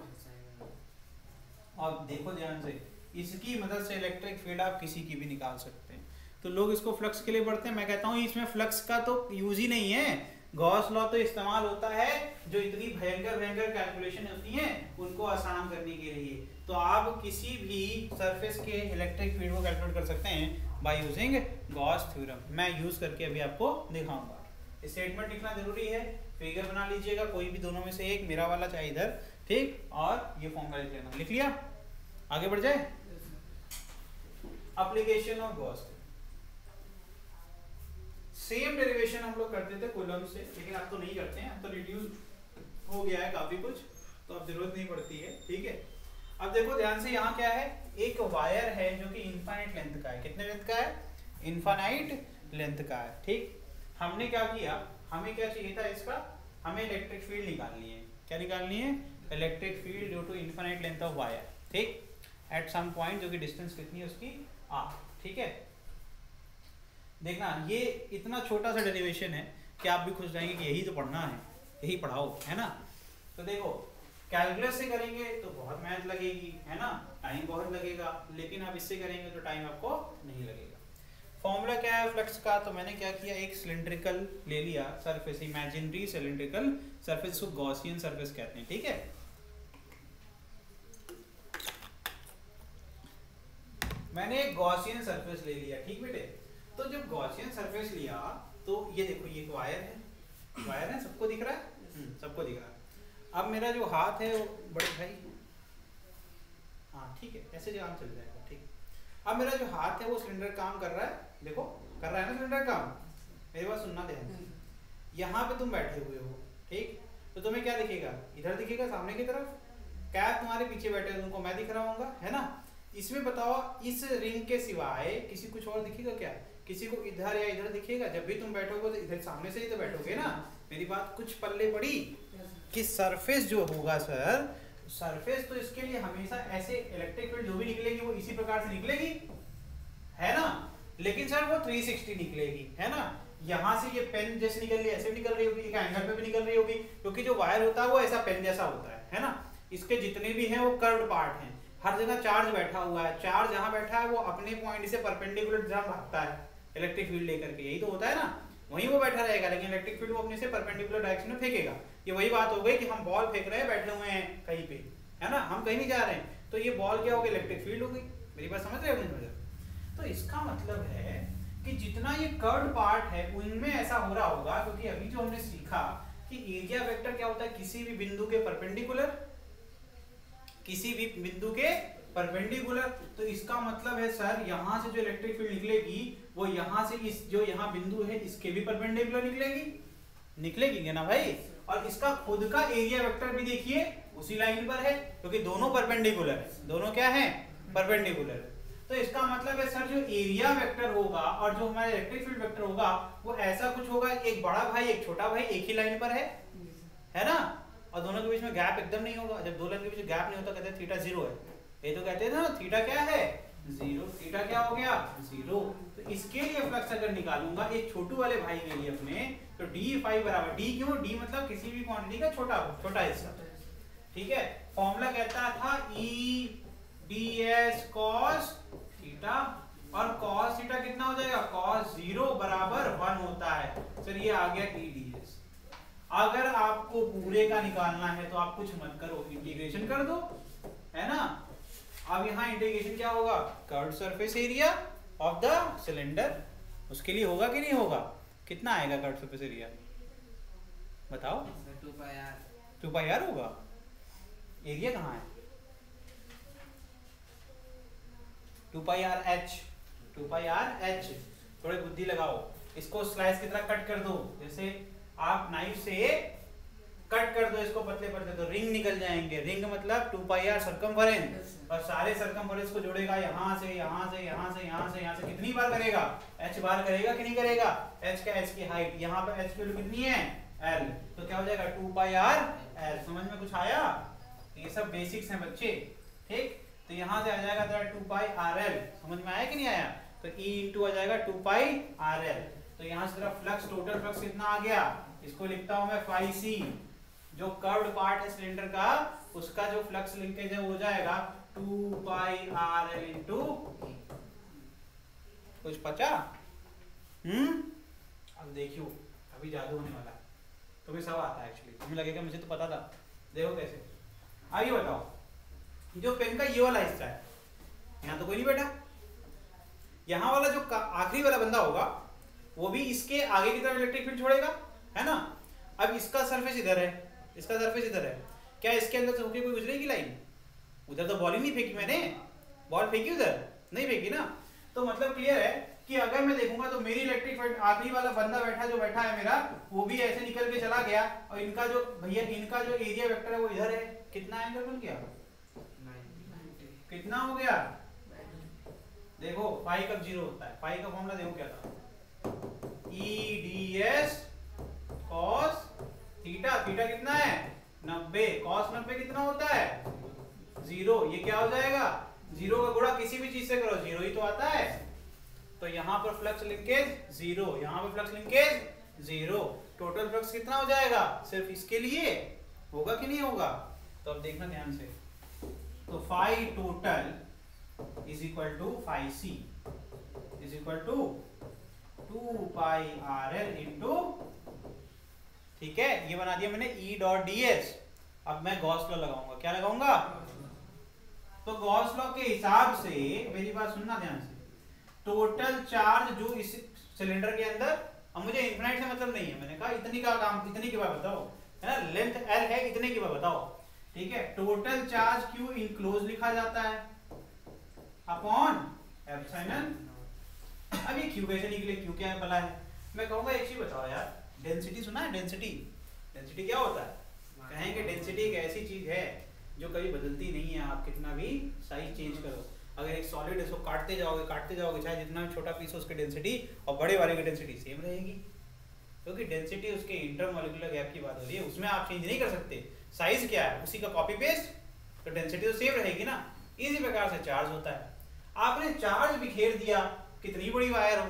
अब देखो ध्यान से, इसकी मदद से इलेक्ट्रिक फील्ड आप किसी की भी निकाल सकते हैं। तो लोग इसको फ्लक्स के लिए पढ़ते हैं, मैं कहता हूँ इसमें फ्लक्स का तो यूज ही नहीं है। गॉस लॉ तो इस्तेमाल होता है जो इतनी भयंकर कैलकुलेशन होती हैं उनको आसान करने के लिए। तो आप किसी भी सरफेस के इलेक्ट्रिक फील्ड को कैलकुलेट कर सकते हैं बाय यूजिंग गॉस थ्योरम। मैं यूज करके अभी आपको दिखाऊंगा। स्टेटमेंट लिखना जरूरी है, फिगर बना लीजिएगा कोई भी दोनों में से एक, मेरा वाला चाहे इधर, ठीक, और ये फॉर्मूला लिख लेना। लिख लिया, आगे बढ़ जाए। Application of Gauss, same derivation हम लोग करते थे कूलम से, लेकिन अब तो नहीं करते हैं, अब तो रिड्यूस हो गया है काफी कुछ, तो अब जरूरत नहीं पड़ती है। ठीक है, अब देखो ध्यान से, यहाँ क्या है, एक वायर है जो कि इनफाइनाइट लेंथ का है। कितने लेंथ का है, इनफाइनाइट लेंथ का है। ठीक, हमने क्या किया, हमें क्या चाहिए था इसका, हमें इलेक्ट्रिक फील्ड निकालनी है। क्या निकालनी है, electric field due to infinite length of wire, ठीक, एट सम पॉइंट, जो कि डिस्टेंस कितनी है उसकी r। ठीक है, देखना ये इतना छोटा सा डेरिवेशन है कि आप भी खुश जाएंगे कि यही तो पढ़ना है, यही पढ़ाओ, है ना। तो देखो कैलकुलस से करेंगे तो बहुत मेहनत लगेगी, है ना, टाइम बहुत लगेगा, लेकिन आप इससे करेंगे तो टाइम आपको नहीं लगेगा। फॉर्मूला क्या है फ्लक्स का, तो मैंने क्या किया, एक सिलिंड्रिकल ले लिया सरफेस, इमेजिनरी सिलिंड्रिकल सरफेस को गॉसियन सरफेस कहते हैं। ठीक है, मैंने एक गॉसियन सरफेस ले लिया। ठीक बेटे, तो जब गॉसियन सरफेस लिया तो ये देखो, ये एक वायर है, सबको दिख रहा है, सबको दिख रहा है। अब मेरा जो हाथ है वो, बड़े भाई, हाँ ठीक है, ऐसे काम चल जाएगा। ठीक, अब मेरा जो हाथ है वो सिलेंडर काम कर रहा है, देखो कर रहा है ना सिलेंडर काम। मेरी बात सुनना ध्यान से, यहाँ पे तुम बैठे हुए हो, ठीक, तो तुम्हें क्या दिखेगा, इधर दिखेगा सामने की तरफ, कैप तुम्हारे पीछे बैठे हो, तुमको मैं दिख रहा हूँ, है ना। इसमें बताओ, इस रिंग के सिवाय किसी कुछ और दिखेगा क्या, किसी को इधर या इधर दिखेगा। जब भी तुम बैठोगे तो इधर सामने से ही तो बैठोगे ना। मेरी बात कुछ पल्ले पड़ी कि सरफेस जो होगा सर, सरफेस तो इसके लिए हमेशा ऐसे इलेक्ट्रिक फील्ड जो भी निकलेगी वो इसी प्रकार से निकलेगी, है ना। लेकिन सर वो 360 निकलेगी, है ना। यहाँ से ये पेन जैसे निकल रही है ऐसे निकल रही होगी, एक एंगल पे भी निकल रही होगी, क्योंकि जो वायर होता है वो ऐसा पेन जैसा होता है ना। इसके जितने भी हैं वो कर्व्ड पार्ट हैं, हर जगह चार्ज बैठा हुआ है, चार्ज जहाँ बैठा है वो अपने पॉइंट से परपेंडिकुलर जहाँ भागता है इलेक्ट्रिक फील्ड लेकर के, यही तो होता है ना, वहीं वो बैठा रहेगा, लेकिन इलेक्ट्रिक फील्ड वो अपने से परपेंडिकुलर डायरेक्शन में फेंकेगा। ये वही बात हो गई कि हम बॉल फेंक रहे हैं, बैठे हुए हैं कहीं पे, है ना, हम कहीं नहीं जा रहे हैं, तो ये बॉल क्या हो गई, इलेक्ट्रिक फील्ड हो गई। मेरी बात समझ रहे हो? तो इसका मतलब है कि जितना ये कर्व्ड पार्ट है उनमें ऐसा हो रहा होगा, क्योंकि अभी जो हमने सीखा कि एरिया वेक्टर क्या होता है, किसी भी बिंदु के परपेंडिकुलर, किसी भी बिंदु के परपेंडिकुलर। तो इसका मतलब है सर यहाँ से जो इलेक्ट्रिक फील्ड निकलेगी वो यहाँ से इस जो यहाँ बिंदु है इसके भी परपेंडिकुलर निकलेगी, निकलेगी ना भाई। और इसका खुद का एरिया वेक्टर भी देखिए उसी लाइन पर है, क्योंकि दोनों परपेंडिकुलर है, दोनों क्या है, परपेंडिकुलर। तो इसका मतलब है सर जो एरिया वेक्टर होगा और जो हमारा इलेक्ट्रिक फील्ड वेक्टर होगा वो ऐसा कुछ होगा, एक बड़ा भाई एक छोटा भाई एक ही लाइन पर है ना, और दोनों के बीच में गैप एकदम नहीं होगा। जब दो लाइन के बीच गैप नहीं होता कहते हैं थीटा 0 है, ये तो कहते हैं ना थीटा क्या है 0, थीटा क्या हो गया 0। तो इसके लिए फ्लक्स अगर निकालूंगा एक छोटू वाले भाई के लिए अपने, तो डी फाई बराबर, डी क्यों, डी मतलब किसी भी क्वांटिटी का छोटा हिस्सा, ठीक है। फॉर्मूला कहता था ई ds cos थीटा, और cos थीटा कितना हो जाएगा, cos 0 बराबर 1 होता है। सर ये आ गया e ds। अगर आपको पूरे का निकालना है तो आप कुछ मत करो, इंटीग्रेशन कर दो, है ना। अब यहाँ इंटीग्रेशन क्या होगा, curved surface area of the cylinder, उसके लिए होगा कि नहीं होगा, कितना आएगा कर्व्ड सरफेस एरिया बताओ, 2 पाई आर होगा। एरिया कहाँ है, 2 पाई आर एच। थोड़ी बुद्धि लगाओ, इसको स्लाइस की तरह कट कर दो, जैसे आप नाइफ से कट कर दो इसको पतले पतले, तो रिंग निकल जाएंगे। रिंग मतलब 2 पाई आर सर्कमफरेंस, और सारे सर्कमफरेंस को जोड़ेगा यहाँ से यहाँ से यहाँ से यहाँ से यहाँ से, कितनी बार करेगा, h बार करेगा कि नहीं करेगा, h का h की हाइट, यहाँ पर h की वैल्यू कितनी है l, तो क्या हो जाएगा 2 पाई आर l। समझ में कुछ आया, ये सब बेसिक्स हैं बच्चे, ठीक। तो यहाँ से आ जाएगा तेरा 2 पाई आर एल, समझ में आया कि नहीं आया, तो E इंटू आ जाएगा 2 पाई आर एल। तो यहाँ से तेरा फ्लक्स, टोटल फ्लक्स कितना आ गया, इसको लिखता हूँ मैं फाई सी, जो कर्व्ड पार्ट है सिलेंडर का उसका जो फ्लक्स लिंकेज है वो हो जाएगा 2 पाई आर एल इंटू, कुछ पचा, अब देखियो अभी जादू होने वाला है, तुम्हें सब आता है एक्चुअली, तुम्हें लगेगा मुझे तो पता था, देखो कैसे। आइए बताओ, जो पेन का ये वाला हिस्सा है, यहाँ तो कोई नहीं बैठा, यहाँ वाला जो आखिरी वाला बंदा होगा वो भी इसके आगे की तरफ इलेक्ट्रिक फील्ड छोड़ेगा, है ना। अब इसका सरफेस इधर है, इसका सरफेस इधर है, क्या इसके अंदर से होके कोई गुजरेगी लाइन, उधर तो बॉल ही नहीं फेंकी मैंने, बॉल फेंकी उधर नहीं फेंकी ना। तो मतलब क्लियर है कि अगर मैं देखूंगा तो मेरी इलेक्ट्रिक फील्ड, आखिरी वाला बंदा जो बैठा है मेरा, वो भी ऐसे निकल के चला गया, और इनका जो भैया इनका जो एरिया वेक्टर है वो इधर है, कितना एंगल बन गया, कितना हो गया, देखो फाई कब 0 होता है, फाई का फॉर्मूला देखो क्या था, E ds cos theta, theta कितना है 90, cos 90 कितना होता है 0, ये क्या हो जाएगा 0 का गुणा किसी भी चीज से करो 0 ही तो आता है। तो यहाँ पर फ्लक्स लिंकेज 0, यहाँ पर फ्लक्स लिंकेज 0, टोटल फ्लक्स कितना हो जाएगा सिर्फ इसके लिए, होगा कि नहीं होगा, तो अब देखना ध्यान से। तो phi total is equal to phi C is equal to 2 pi R L into, ठीक है, ये बना दिया मैंने E डॉट ds। अब मैं गॉस लॉ लगाऊंगा, क्या लगाऊंगा, तो गॉस लॉ के हिसाब से मेरी बात सुनना ध्यान से, टोटल चार्ज जो इस सिलेंडर के अंदर, अब मुझे इनफिनिट से मतलब नहीं है, मैंने कहा इतनी का काम, इतनी की बात बताओ, है ना, लेंथ L है, इतने की बात बताओ, ठीक है। टोटल चार्ज Q इनक्लोज लिखा जाता है अपॉन एप्सिलॉन। अब ये Q कैसे निकले, Q क्या है भला है, मैं कहूंगा एक चीज बताओ यार, डेंसिटी सुना है, डेंसिटी, डेंसिटी क्या होता है, कहेंगे डेंसिटी एक ऐसी चीज है जो कभी बदलती नहीं है, आप कितना भी साइज चेंज करो, अगर एक सॉलिड इसको काटते जाओगे चाहे जितना भी छोटा पीस हो उसकी डेंसिटी और बड़े वाले की डेंसिटी सेम रहेगी, क्योंकि डेंसिटी उसके इंटरमॉलिक्यूलर गैप की बात हो रही है, उसमें आप चेंज नहीं कर सकते। साइज क्या है, उसी का कॉपी पेस्ट तो डेंसिटी तो सेम रहेगी ना। इसी प्रकार से चार्ज होता है। आपने चार्ज बिखेर दिया, कितनी बड़ी वायर हो,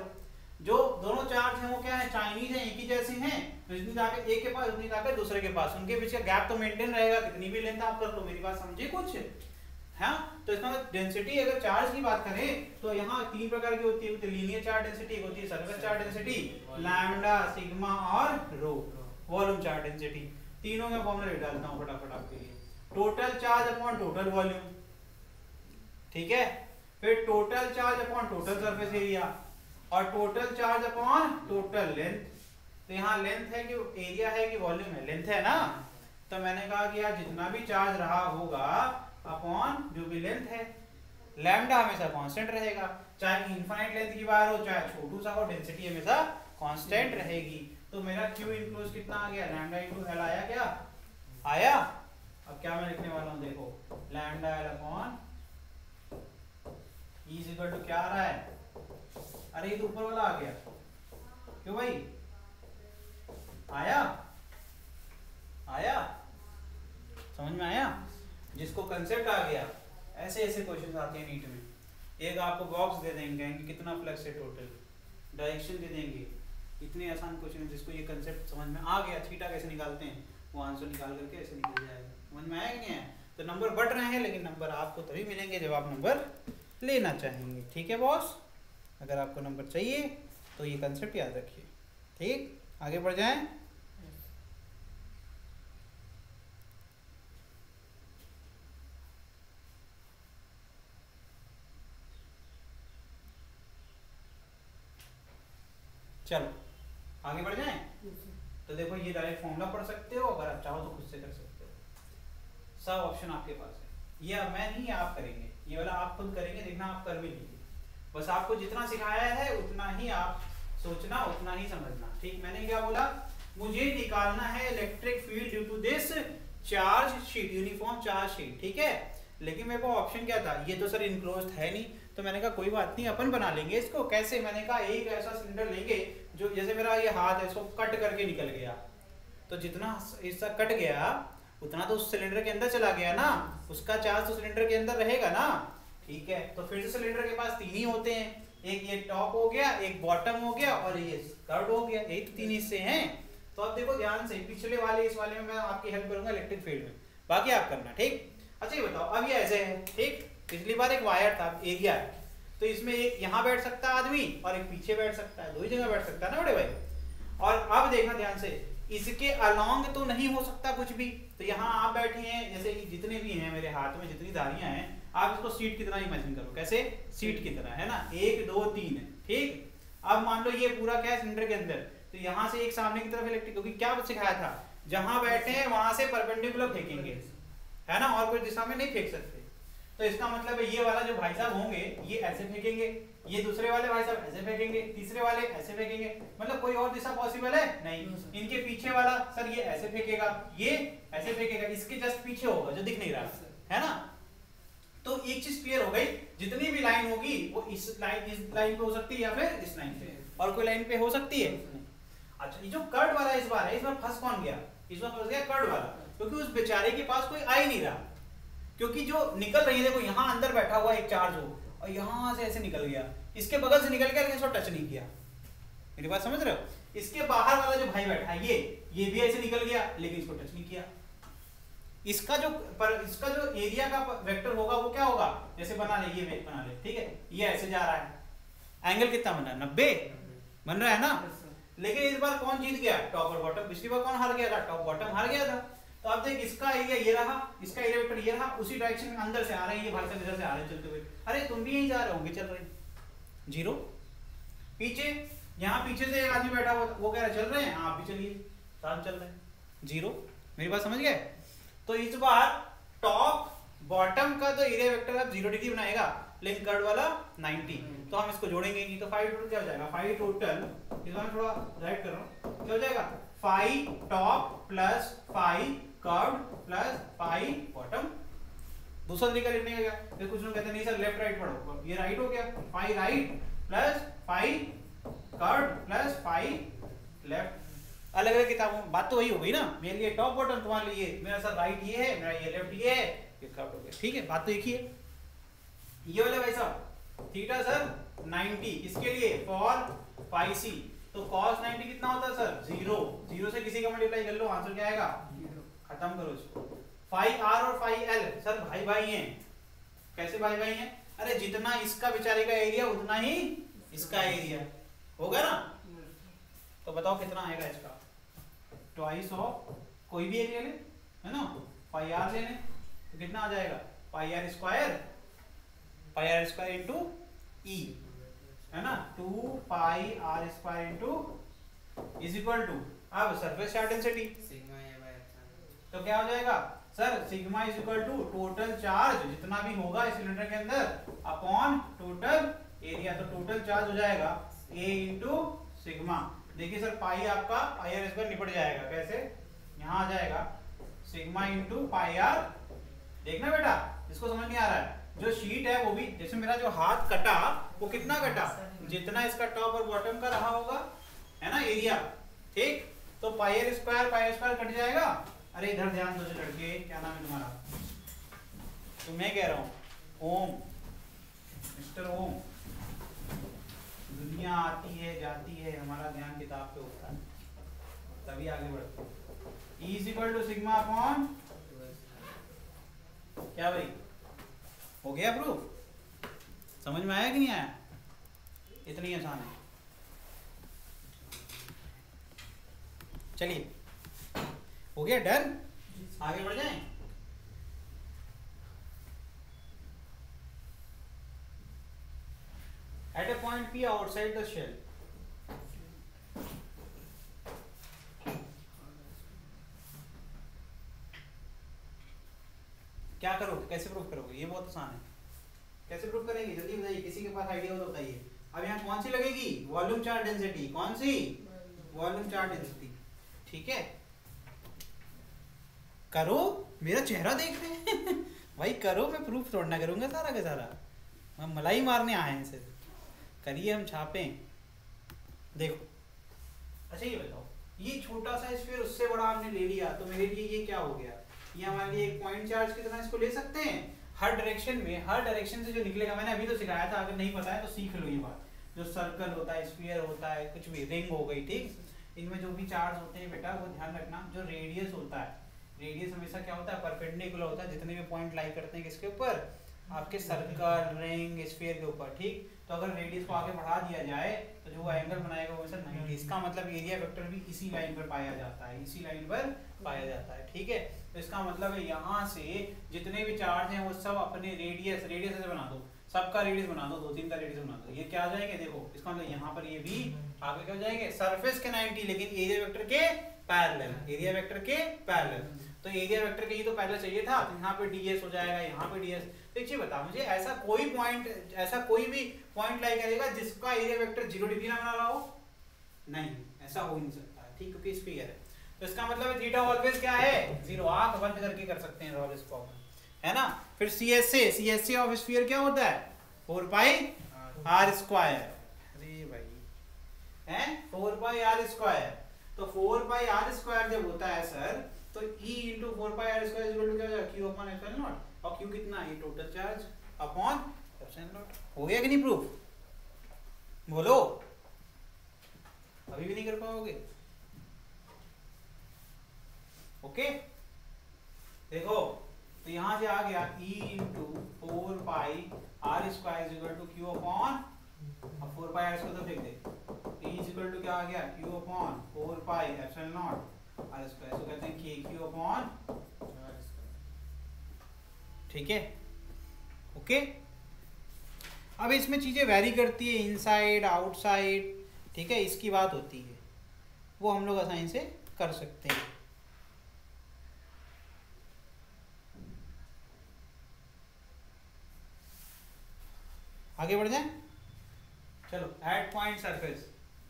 जो दोनों चार्ज हैं वो क्या है, चाइनीज हैं, एक ही जैसे हैं, तो जितनी ताकत एक के पास उतनी ताकत दूसरे के पास, उनके बीच का गैप तो मेंटेन रहेगा, कितनी भी लेंथ आप कर लो। मेरी बात समझे कुछ? हाँ, तो इसका मतलब डेंसिटी अगर चार्ज की बात करें तो यहाँ 3 प्रकार की होती है, लीनियर चार्ज डेंसिटी, एक होती है circular charge density, lambda, sigma और रो, वॉल्यूम चार्ज डेंसिटी। तीनों में फॉर्मूला लिख डालता हूँ फटाफट आपके लिए। Total charge upon total volume, ठीक है, फिर total charge upon total surface area, और total charge upon total length. तो यहाँ लेंथ है कि एरिया है कि वॉल्यूम है? लेंथ है ना। तो मैंने कहा कि यार जितना भी चार्ज रहा होगा अपॉन जो भी लेंथ है, लैम्डा हमेशा कांस्टेंट रहेगा, चाहे इनफाइनाइट लेंथ की बार हो चाहे छोटू सा हो, डेंसिटी हमेशा कांस्टेंट रहेगी। तो मेरा Q इनक्लोज कितना आ गया, लैम्डा इनटू L आया क्या? आया। अब क्या मैं लिखने वाला हूँ देखो, lambda L upon E is equal to क्या आ रहा है, अरे ये तो ऊपर वाला आ गया, क्यों भाई? आया आया, समझ में आया? जिसको कंसेप्ट आ गया, ऐसे ऐसे क्वेश्चंस आते हैं नीट में। एक आपको बॉक्स दे देंगे कि कितना फ्लक्स है टोटल, डायरेक्शन दे देंगे, इतने आसान क्वेश्चन जिसको ये कंसेप्ट समझ में आ गया, थीटा कैसे निकालते हैं वो आंसर निकाल करके ऐसे निकल जाएगा। समझ में आया कि नहीं आया? तो नंबर बढ़ रहे हैं, लेकिन नंबर आपको तभी मिलेंगे जब आप नंबर लेना चाहेंगे। ठीक है बॉस, अगर आपको नंबर चाहिए तो ये कंसेप्ट याद रखिए। ठीक, आगे बढ़ जाएं। चलो आगे बढ़ जाएं। तो देखो ये डायरेक्ट फॉर्मूला पढ़ सकते हो, अगर आप चाहो तो खुद से कर सकते हो, सब ऑप्शन आपके पास है। ये मैं नहीं, आप करेंगे, ये वाला आप खुद करेंगे, देखना आप कर भी लीजिए। बस आपको जितना सिखाया है उतना ही आप सोचना, उतना ही समझना। ठीक, मैंने क्या बोला, मुझे निकालना है electric field due to this charge sheet, uniform charge sheet. ठीक है, लेकिन मेरे को ऑप्शन क्या था, ये तो सर इनक्लोज्ड है नहीं, तो मैंने कहा कोई बात नहीं, अपन बना लेंगे इसको। कैसे? मैंने कहा एक ऐसा सिलेंडर लेंगे जो, जैसे मेरा ये हाथ है, इसको कट करके निकल गया, तो जितना हिस्सा कट गया उतना तो उस सिलेंडर के अंदर चला गया ना, उसका चार्ज तो सिलेंडर के अंदर रहेगा ना। ठीक है, तो फिर से सिलेंडर के पास 3 ही होते हैं, एक ये टॉप हो गया, एक बॉटम हो गया और ये कर्व हो गया, यही तो 3 हिस्से हैं। तो अब देखो ध्यान से, पिछले वाले इस वाले में मैं आपकी हेल्प करूंगा इलेक्ट्रिक फील्ड में, बाकी आप करना। ठीक, अच्छा ये बताओ, अब ये ऐसे है, ठीक, पिछली बार एक वायर था, एरिया है, तो इसमें एक यहाँ बैठ सकता है आदमी और एक पीछे बैठ सकता है, दो ही जगह बैठ सकता है ना बड़े भाई। और अब देखना ध्यान से, इसके अलोंग तो नहीं हो सकता कुछ भी, तो यहाँ आप बैठे हैं, जैसे जितने भी हैं मेरे हाथ में जितनी धारियां हैं, आप इसको सीट की तरह इमेजिन करो। कैसे? सीट की तरह, है ना, 1 2 3 है। ठीक, अब मान लो ये पूरा क्या है सिलेंडर के अंदर, तो यहाँ से एक सामने की तरफ इलेक्ट्रिक, क्योंकि क्या सिखाया था, जहां बैठे हैं वहां से परपेंडिकुलर फेंकेंगे, है ना, और कोई दिशा में नहीं फेंक सकते। तो इसका मतलब है ये वाला जो भाई साहब होंगे ये ऐसे फेंकेंगे, ये दूसरे वाले भाई साहब ऐसे फेंकेंगे, तीसरे वाले ऐसे फेंकेंगे, मतलब कोई और दिशा पॉसिबल है नहीं। इनके पीछे वाला सर ये ऐसे फेंकेगा, ये ऐसे फेंकेगा, इसके जस्ट पीछे होगा जो दिख नहीं रहा, है ना। तो एक चीज क्लियर हो गई, जितनी भी लाइन होगी वो इस लाइन पे हो सकती है या फिर इस लाइन पे, और कोई लाइन पे हो सकती है। अच्छा, ये जो कर्ड वाला इस बार फंस कौन गया? इस बार फंस गया कर्ड वाला, क्योंकि उस बेचारे के पास कोई आ ही नहीं रहा, क्योंकि जो निकल रही है, देखो यहाँ अंदर बैठा हुआ एक चार्ज हो और यहाँ से ऐसे निकल गया, इसके बगल से निकल गया लेकिन इसको टच नहीं किया। मेरी बात समझ रहे हो? इसके बाहर वाला जो भाई बैठा है ये भी ऐसे निकल गया लेकिन इसको टच नहीं किया। इसका जो एरिया का वेक्टर होगा वो क्या होगा, जैसे बना ले, ये बना ले, ठीक है, ये ऐसे जा रहा है, एंगल कितना बन रहा है, 90 बन रहा है ना। लेकिन इस बार कौन जीत गया, टॉप और बॉटम। पिछली बार कौन हार गया था, टॉप बॉटम हार गया था। तो अब देख, इसका एरिया ये रहा, इसका एरिया वेक्टर ये रहा, उसी डायरेक्शन में अंदर से आ रहे हैं ये भाई साहब, इधर से आ रहे हैं चलते हुए। अरे तुम भी यहीं जा रहे होंगे, चल रहे 0 पीछे, यहाँ पीछे से एक आदमी बैठा हुआ, वो कह रहा चल रहे हैं, आप भी चलिए, साथ चल रहे हैं 0। मेरी बात समझ गए? तो इस बार टॉप बॉटम का तो एरिया वेक्टर अब 0 डिग्री बनाएगा, लेकिन कर्ड वाला 90। तो हम इसको जोड़ेंगे नहीं, तो 5 टोटल क्या हो जाएगा, 5 टोटल, इस बार थोड़ा राइट कर रहा हूँ, क्या हो जाएगा, 5 top plus 5 curve plus 5 bottom. दूसरा तरीका लिखने का क्या, फिर कुछ लोग कहते हैं नहीं सर लेफ्ट राइट पढ़ो, ये राइट हो गया, 5 right plus 5 curve plus 5 left. अलग अलग किताबों में बात तो वही हो गई ना, मेरे लिए टॉप बॉटम, तुम्हारे लिए मेरा सर राइट ये है, मेरा ये लेफ्ट ये है, किक आउट हो गया। ठीक है, बात तो एक ही है। ये वाला भाई साहब थीटा सर 90 इसके लिए फॉर फाई सी, तो cos 90 कितना होता है सर 0, 0 से किसी का मल्टीप्लाई कर लो, आंसर क्या आएगा, खत्म करो इसको। फाई आर और फाई एल सर भाई भाई हैं। कैसे भाई भाई हैं? अरे जितना इसका बेचारे का एरिया उतना ही इसका एरिया होगा ना, तो बताओ कितना आएगा इसका, ट्वाइस ऑफ कोई भी एरिया ले, है ना, पाई आर ले लें तो कितना आ जाएगा, pi r square into E, है ना, 2 pi r square into is equal to, अब सरफेस चार्ज डेंसिटी तो क्या हो जाएगा sir, sigma is equal to total charge जितना भी होगा इस सिलेंडर के अंदर अपॉन टोटल एरिया, तो टोटल चार्ज हो जाएगा A इंटू सिग्मा। देखिए सर पाई आपका पाई आर स्क्वायर निपट जाएगा, कैसे, यहाँ आ जाएगा सिग्मा इंटू पाई आर। देखना बेटा, इसको समझ नहीं आ रहा है, जो शीट है वो भी, जैसे मेरा जो हाथ कटा वो कितना कटा, जितना इसका टॉप और बॉटम का रहा होगा, है ना एरिया, ठीक, तो पाई आर स्क्वायर कट जाएगा। अरे इधर ध्यान दो लड़के, क्या नाम है तुम्हारा, तो मैं कह रहा हूँ ओम, मिस्टर ओम, दुनिया आती है जाती है, हमारा ध्यान किताब पे होता है, तभी आगे बढ़ते हैं। E is equal to sigma upon, क्या भाई हो गया प्रूफ, समझ में आया कि नहीं आया, इतनी आसान है। चलिए हो गया डन, आगे बढ़ जाएं। At a point P outside the shell, क्या करोगे, कैसे प्रूफ करोगे, ये बहुत आसान है, कैसे प्रूफ करेंगे जल्दी बताइए, किसी के पास आइडिया हो तो बताइए। अब यहाँ कौन सी लगेगी, वॉल्यूम चार्ज डेंसिटी, कौन सी, वॉल्यूम चार्ज डेंसिटी, ठीक है, करो, मेरा चेहरा देख रहे हैं भाई करो, मैं प्रूफ तोड़ना करूंगा सारा का सारा, मैं मलाई मारने आए हैं इसे, करिए हम छापें। देखो अच्छा ये बताओ, ये छोटा सा स्फीयर उससे बड़ा हमने ले लिया, तो मेरे लिए ये क्या हो गया, ये हमारे लिए एक पॉइंट चार्ज की तरह इसको ले सकते हैं, हर डायरेक्शन में, हर डायरेक्शन से जो निकलेगा, मैंने अभी तो सिखाया था, अगर नहीं पता है तो सीख लो ये बात, जो सर्कल होता है, स्फीयर होता है, कुछ भी, रिंग हो गई, ठीक, इनमें जो भी चार्ज होते हैं बेटा वो ध्यान रखना, जो रेडियस होता है, रेडियस हमेशा क्या होता है, परपेंडिकुलर होता है, जितने भी पॉइंट लाई करते हैं किसके ऊपर, आपके सर्कल, रिंग, स्फीयर के ऊपर, ठीक, तो अगर रेडियस को आगे बढ़ा दिया जाए तो जो एंगल बनाएगा वो सर 90, इसका मतलब एरिया वेक्टर भी इसी लाइन पर पाया जाता है, इसी लाइन पर पाया जाता है, ठीक है, तो इसका मतलब है यहाँ से जितने भी चार्ज हैं वो सब अपने रेडियस ऐसे बना दो, सबका रेडियस बना दो, 2-3 का रेडियस बना दो, ये क्या आ जाएंगे, देखो इसका मतलब यहाँ पर ये भी आगे क्या हो जाएंगे, सरफेस के 90 लेकिन एरिया वेक्टर के पैरेलल, एरिया वेक्टर के पैरेलल, तो एरिया वेक्टर के ही तो पहले चाहिए था, तो यहाँ पे ds हो जाएगा, यहाँ पे ds। तो एक चीज बता मुझे, ऐसा कोई भी पॉइंट लाई करेगा जिसका एरिया वेक्टर 0 डिग्री ना बना रहा हो, नहीं, ऐसा हो ही नहीं सकता है, ठीक, क्योंकि स्फीयर है, तो इसका मतलब है थीटा ऑलवेज क्या है 0, आंख बंद करके कर सकते हैं रॉल्स प्रॉब्लम, है ना। फिर CSA ऑफ स्फीयर क्या होता है, 4 पाई r स्क्वायर, अरे भाई है 4 पाई r स्क्वायर, तो 4 पाई r स्क्वायर जब होता है सर, तो E into 4 pi r square equal to क्या हो जाएगा, Q अपॉन एप्सिलॉन नॉट, और Q कितना, ये total charge upon epsilon naught. हो गया कि नहीं प्रूफ, बोलो, अभी भी नहीं कर पाओगे, ओके, देखो तो यहां से आ गया E into 4 pi r square equal to Q upon, अब 4 पाई r स्क्वायर तो फेंक दे, E इक्वल टू क्या आ गया, Q upon 4 pi epsilon not r square, तो कहते हैं KQ अपॉन, ठीक है, ओके। अब इसमें चीजें वैरी करती है, इनसाइड आउटसाइड, ठीक है, इसकी बात होती है, वो हम लोग आसानी से कर सकते हैं। आगे बढ़ जाए, चलो एट पॉइंट सरफेस,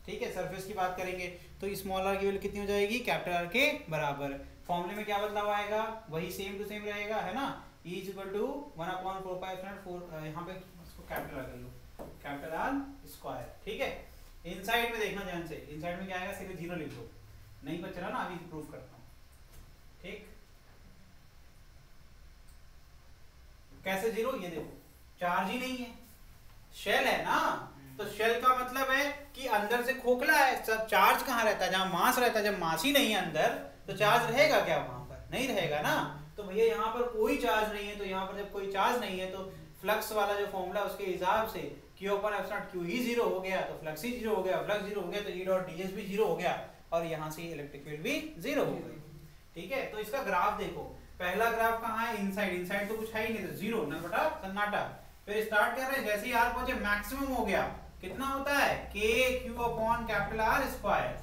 ठीक है, सरफेस की बात करेंगे तो स्मॉल आर की वैल्यू कितनी हो जाएगी, कैपिटल आर के बराबर, फॉर्मूले में क्या बदलाव आएगा, वही सेम टू सेम रहेगा, है ना, E is equal to 1/4 pi epsilon 4, यहाँ पे इसको कैपिटल आर कर लो, कैपिटल आर स्क्वायर, ठीक है। इनसाइड में देखना ध्यान से, इनसाइड में क्या आएगा, सीधे 0 लिख दो, नहीं बच रहा ना, अभी प्रूफ करता हूँ, ठीक, कैसे जीरो, ये देखो चार्ज ही नहीं है, शेल है ना, तो शेल का मतलब है कि अंदर से खोखला है, सब चार्ज कहाँ रहता है, जहाँ मास रहता है, जब मास ही नहीं है अंदर तो चार्ज रहेगा क्या वहां पर, नहीं रहेगा ना। तो भैया यहाँ पर कोई चार्ज नहीं है, तो यहाँ पर जब कोई चार्ज नहीं है तो फ्लक्स वाला जो फॉर्मूला उसके हिसाब से Q अपन एप्सिलॉन Q ही जीरो हो गया, तो फ्लक्स ही जीरो हो गया, फ्लक्स जीरो हो गया तो E डॉट ds भी जीरो हो गया, और यहाँ से इलेक्ट्रिक फील्ड भी जीरो हो गई। ठीक है, तो इसका ग्राफ देखो, पहला ग्राफ कहाँ है, इनसाइड, इनसाइड तो कुछ है ही नहीं, तो जीरो ना बटा सन्नाटा। फिर स्टार्ट कर रहे हैं, जैसे ही R पहुंचे मैक्सिमम हो गया, कितना होता है k q upon capital R square,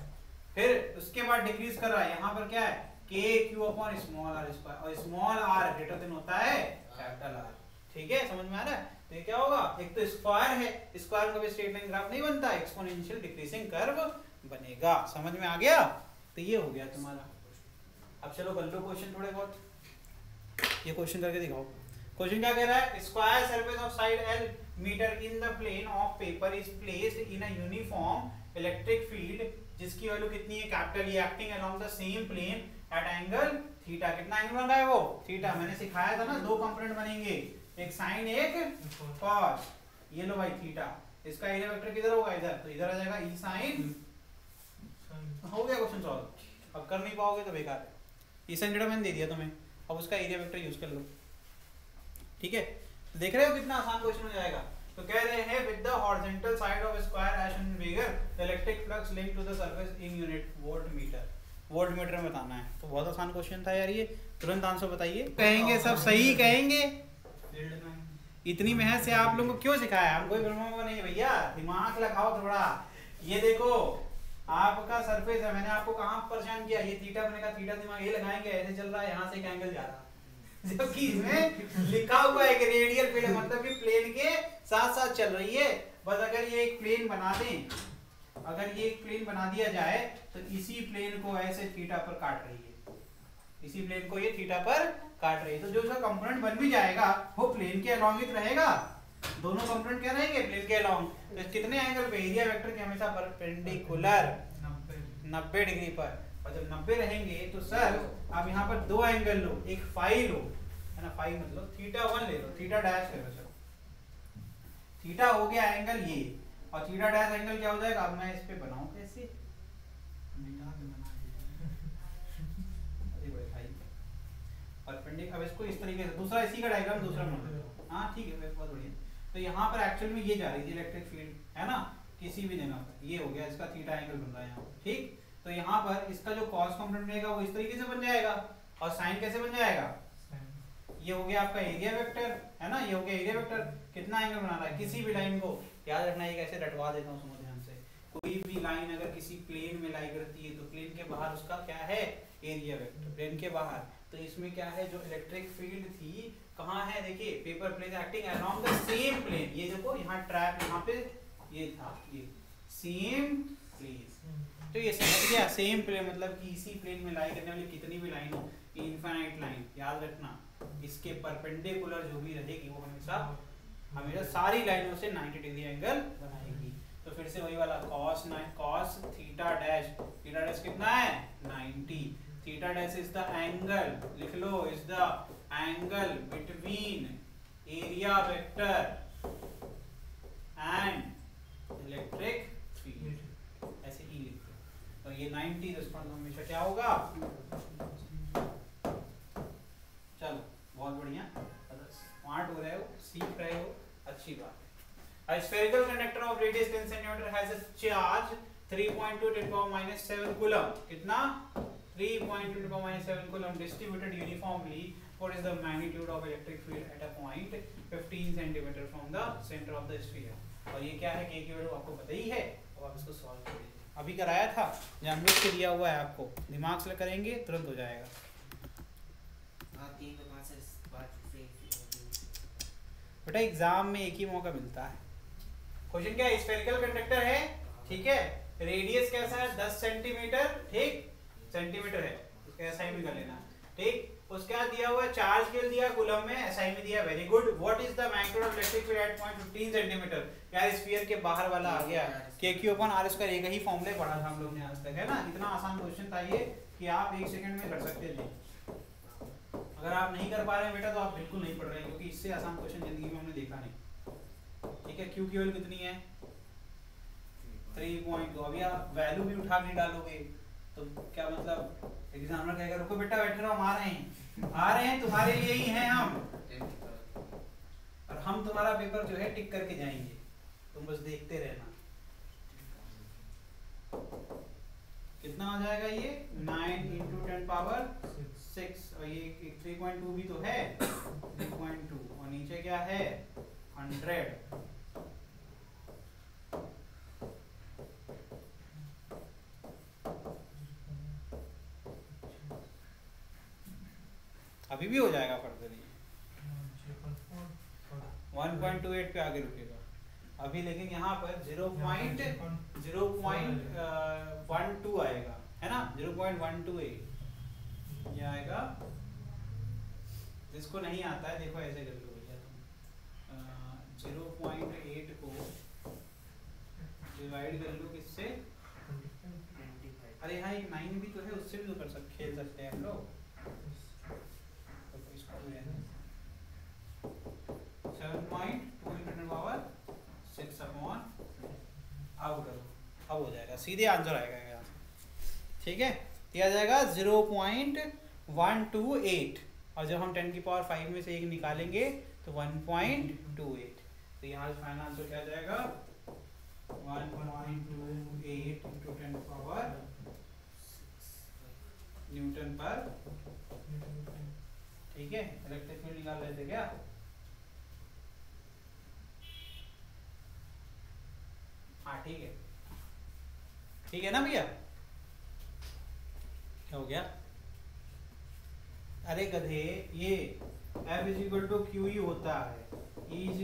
फिर उसके बाद डिक्रीज कर रहा है, यहाँ पर क्या है k q upon small r square, और स्मॉल r ग्रेटर देन होता है कैपिटल R। ठीक है, समझ में आ रहा है। तो ये क्या होगा, एक तो स्क्वायर है, स्क्वायर का भी स्ट्रेट लाइन ग्राफ नहीं बनता, एक्सपोनेंशियल डिक्रीजिंग कर्व बनेगा, समझ में आ गया। तो ये हो गया तुम्हारा। अब चलो कर लो क्वेश्चन थोड़े बहुत, ये क्वेश्चन करके दिखाओ। क्वेश्चन क्या कह रहा है, square surface of side L metre in the plane of paper is placed in a uniform electric field जिसकी वैल्यू कितनी है capital E, acting along the same plane at angle theta. कितना एंगल बन रहा है वो, थीटा। मैंने सिखाया था ना, दो कंपोनेंट बनेंगे, एक साइन एक कॉस। ये लो भाई थीटा, इसका एरिया वेक्टर किधर होगा, इधर, तो इधर आ जाएगा E साइन। हो गया क्वेश्चन सॉल्व। अब कर नहीं पाओगे तो बेकार है, E साइन थीटा मैंने दे दिया तुम्हें, अब उसका एरिया वेक्टर यूज कर लो। ठीक है, तो देख रहे हो कितना आसान क्वेश्चन हो जाएगा। तो कह रहे हैं with the horizontal side of square edge in figure the electric flux link to the surface in unit volt metre. Volt metre में बताना है, तो बहुत आसान क्वेश्चन था यार ये। तुरंत आंसर बताइए, कहेंगे सब सही कहेंगे। इतनी मेहनत से आप लोगों को क्यों सिखाया, हम कोई ब्रह्मा नहीं भैया, दिमाग लगाओ थोड़ा। ये देखो आपका सरफेस है, मैंने आपको कहाँ परेशान किया, ये थीटा, मैंने कहा थीटा दिमाग ये लगाएंगे, ऐसे चल रहा है, यहाँ से एक एंगल जा रहा है, जबकि इसमें लिखा हुआ है कि रेडियल फील्ड, मतलब कि प्लेन के साथ साथ चल रही है। बस अगर ये एक प्लेन बना दें, अगर ये एक प्लेन बना दिया जाए तो इसी प्लेन को ऐसे थीटा पर काट रही है, इसी प्लेन को ये थीटा पर काट रही है, तो जो इसका कंपोनेंट बन भी जाएगा वो प्लेन के अलोंग ही रहेगा। दोनों कंपोनेंट क्या रहेंगे, प्लेन के अलोंग। तो कितने एंगल पे, एरिया वेक्टर के हमेशा परपेंडिकुलर 90 डिग्री पर, और जब 90 रहेंगे तो सर आप यहाँ पर दो एंगल लो, एक फाई लो, है ना, फाई मतलब थीटा 1 ले लो, थीटा डैश ले लो। चलो थीटा हो गया एंगल ये, और थीटा डैश एंगल क्या हो जाएगा। अब मैं इस पे बनाऊं कैसे, परपेंडिकुलर। अब इसको इस तरीके से, दूसरा इसी का डायग्राम दूसरा बना लो, हाँ ठीक है, बहुत बढ़िया। तो यहाँ पर एक्चुअल में ये जा रही थी इलेक्ट्रिक फील्ड, है ना, किसी भी जगह पर, ये हो गया, इसका थीटा एंगल बन रहा है यहाँ, ठीक। तो यहाँ पर इसका जो कॉस कंपोनेंट रहेगा वो इस तरीके से बन जाएगा, और साइन कैसे बन जाएगा, ये हो गया आपका एरिया वेक्टर, है ना, ये हो गया एरिया वेक्टर। कितना एंगल बना रहा है, किसी भी लाइन को याद रखना, ये कैसे रटवा देता हूँ, सुनो ध्यान से। कोई भी लाइन अगर किसी प्लेन में लाई करती है तो प्लेन के बाहर उसका क्या है, एरिया वेक्टर, प्लेन के बाहर। तो इसमें क्या है, जो इलेक्ट्रिक फील्ड थी कहाँ है, देखिए paper plane acting along the same plane. ये देखो यहाँ ट्रैप, यहाँ पे ये था, ये सेम प्लेन, तो ये समझ गया, सेम प्लेन मतलब कि इसी प्लेन में लाई करने वाली कितनी भी लाइन हो, इनफाइनाइट लाइन, याद रखना इसके परपेंडिकुलर जो भी रहेगी वो हमेशा सारी लाइनों से 90 डिग्री एंगल बनाएगी। तो फिर से वही वाला cos theta dash, theta dash कितना है 90, theta dash is the angle, लिख लो, is the angle between area vector and electric field, ऐसे ही लिख लो। तो ये 90 रिस्पॉन्स हमेशा क्या होगा, चलो बहुत बढ़िया, स्मार्ट हो रहे हो, सीख रहे हो, अच्छी बात है। A spherical conductor of radius 10 cm has a charge 3.2 to the power minus 7 coulomb. कितना 3.2 to the power minus 7 coulomb distributed uniformly. What is the magnitude of electric field at a point 15 cm from the center of the sphere? और ये क्या है, k की value आपको पता ही है, अब आप इसको सॉल्व करिए। अभी कराया था, जानबूझ के दिया हुआ है आपको, दिमाग से करेंगे तुरंत हो जाएगा। बेटा एग्जाम में एक ही मौका मिलता है। क्वेश्चन क्या है, स्फेरिकल कंडक्टर है, ठीक है, रेडियस कैसा है 10 सेंटीमीटर, ठीक, सेंटीमीटर है, उसका एसआई भी कर लेना, ठीक। उसके बाद दिया हुआ चार्ज के दिया कूलम में, एसआई में दिया, very good. What is the magnitude of electric field eight point 15 centimetre, यार स्फीयर के बाहर वाला आ गया, KQ/R², एक ही फॉर्मूले पढ़ा था हम लोग ने आज तक, है ना। इतना आसान क्वेश्चन था ये कि आप 1 सेकंड में कर सकते थे, अगर आप नहीं कर पा रहे हैं बेटा तो आप बिल्कुल नहीं पढ़ रहे हैं, क्योंकि इससे आसान क्वेश्चन जिंदगी में हमने देखा नहीं। ठीक है, क्यू की वैल्यू कितनी है 3.2। अभी आप वैल्यू भी उठा के डालोगे तो क्या मतलब एग्जामिनर कहेगा रुको बेटा बैठे रहो, हम आ रहे हैं तुम्हारे लिए ही हैं हम, और हम तुम्हारा पेपर जो है टिक करके जाएंगे, तुम बस देखते रहना। कितना हो जाएगा ये 9 × 10 पावर 6, और ये 3.2 भी तो है 3.2, और नीचे क्या है 100। अभी भी हो जाएगा फर्दर, ये 1.28 पे आगे रुकेगा अभी, लेकिन यहाँ पर 0.012 आएगा, है ना 0.128 ये आएगा। जिसको नहीं आता है देखो ऐसे कर लो भैया तुम, 0.8 को डिवाइड कर लो किससे, अरे यहाँ एक 9 भी तो है, उससे भी तो कर सकते खेल सकते हैं हम लोग। तो इसको 7.2 × 10⁻6 अपॉन, अब करो, अब हो जाएगा, सीधे आंसर आएगा यहाँ से। ठीक है, दिया जाएगा 0.128, और जब हम 10 की पावर 5 में से 1 निकालेंगे तो 1.28, तो यहाँ से फाइनल आंसर क्या जाएगा 1.28 × 10 पावर न्यूटन पर। ठीक है, इलेक्ट्रिक फील्ड निकाल रहे थे क्या? हाँ ठीक है, ठीक है ना भैया, क्या हो गया? अरे गधे, ये F = QE होता है, E =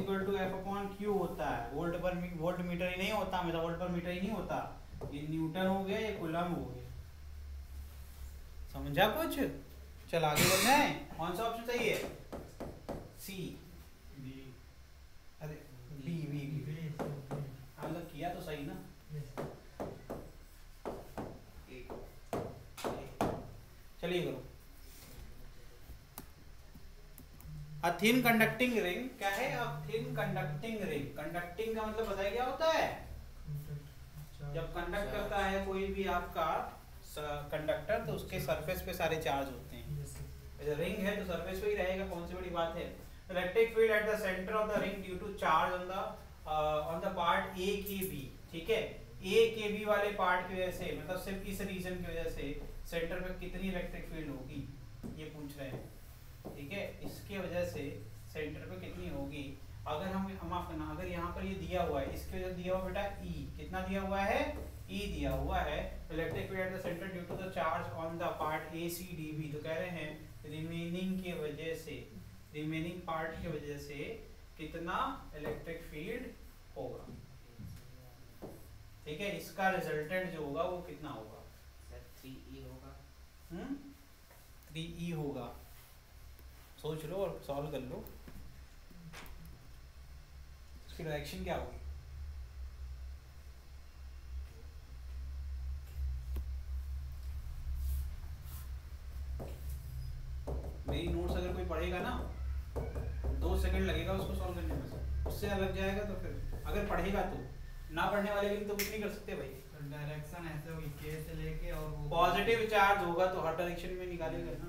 F/Q होता है, वोल्ट मीटर ही नहीं होता, मेरा वोल्ट पर मीटर ही नहीं होता, ये न्यूटन हो गया, ये कूलम हो गया। समझा कुछ? चल आगे बढ़ जाए, कौन सा ऑप्शन चाहिए? सी, बी, अरे बी मतलब किया तो सही ना। चलिए करो। अ थिन कंडक्टिंग रिंग क्या है? A thin conducting ring, conducting का मतलब बताइए क्या होता है? जब कंडक्ट करता है कोई भी आपका कंडक्टर तो उसके सरफेस पे सारे चार्ज होते हैं। रिंग है तो सरफेस पे ही रहेगा, कौन सी बड़ी बात है। Electric field at the centre of the ring due to charge on the part A K B. ठीक है, ए के बी वाले पार्ट की वजह से, मतलब सिर्फ इस रीजन की वजह से सेंटर पे कितनी इलेक्ट्रिक फील्ड होगी ये पूछ रहे हैं। ठीक है, इसके वजह से सेंटर पे कितनी होगी। अगर हम माफ करना, अगर यहाँ पर ये दिया हुआ है, इसके वजह दिया हुआ बेटा ई, कितना दिया हुआ है? ई दिया हुआ है। Electric field at the centre due to the charge on the part A C D B, तो कह रहे हैं रिमेनिंग के वजह से, रिमेनिंग पार्ट की वजह से कितना इलेक्ट्रिक फील्ड होगा। ठीक है, इसका रिजल्टेंट जो होगा वो कितना होगा?
3E होगा।
3E होगा। सोच लो और सॉल्व कर लो। इसकी डायरेक्शन क्या होगी? मेरी नोट्स अगर कोई पढ़ेगा ना 2 सेकंड लगेगा उसको सॉल्व करने में, उससे अलग जाएगा तो फिर अगर पढ़ेगा तो, ना पढ़ने वाले के लिए तो कुछ नहीं कर सकते भाई।
डायरेक्शन ऐसे होगी के से लेके, और वो
पॉजिटिव चार्ज होगा तो हर डायरेक्शन में निकालेगा ना,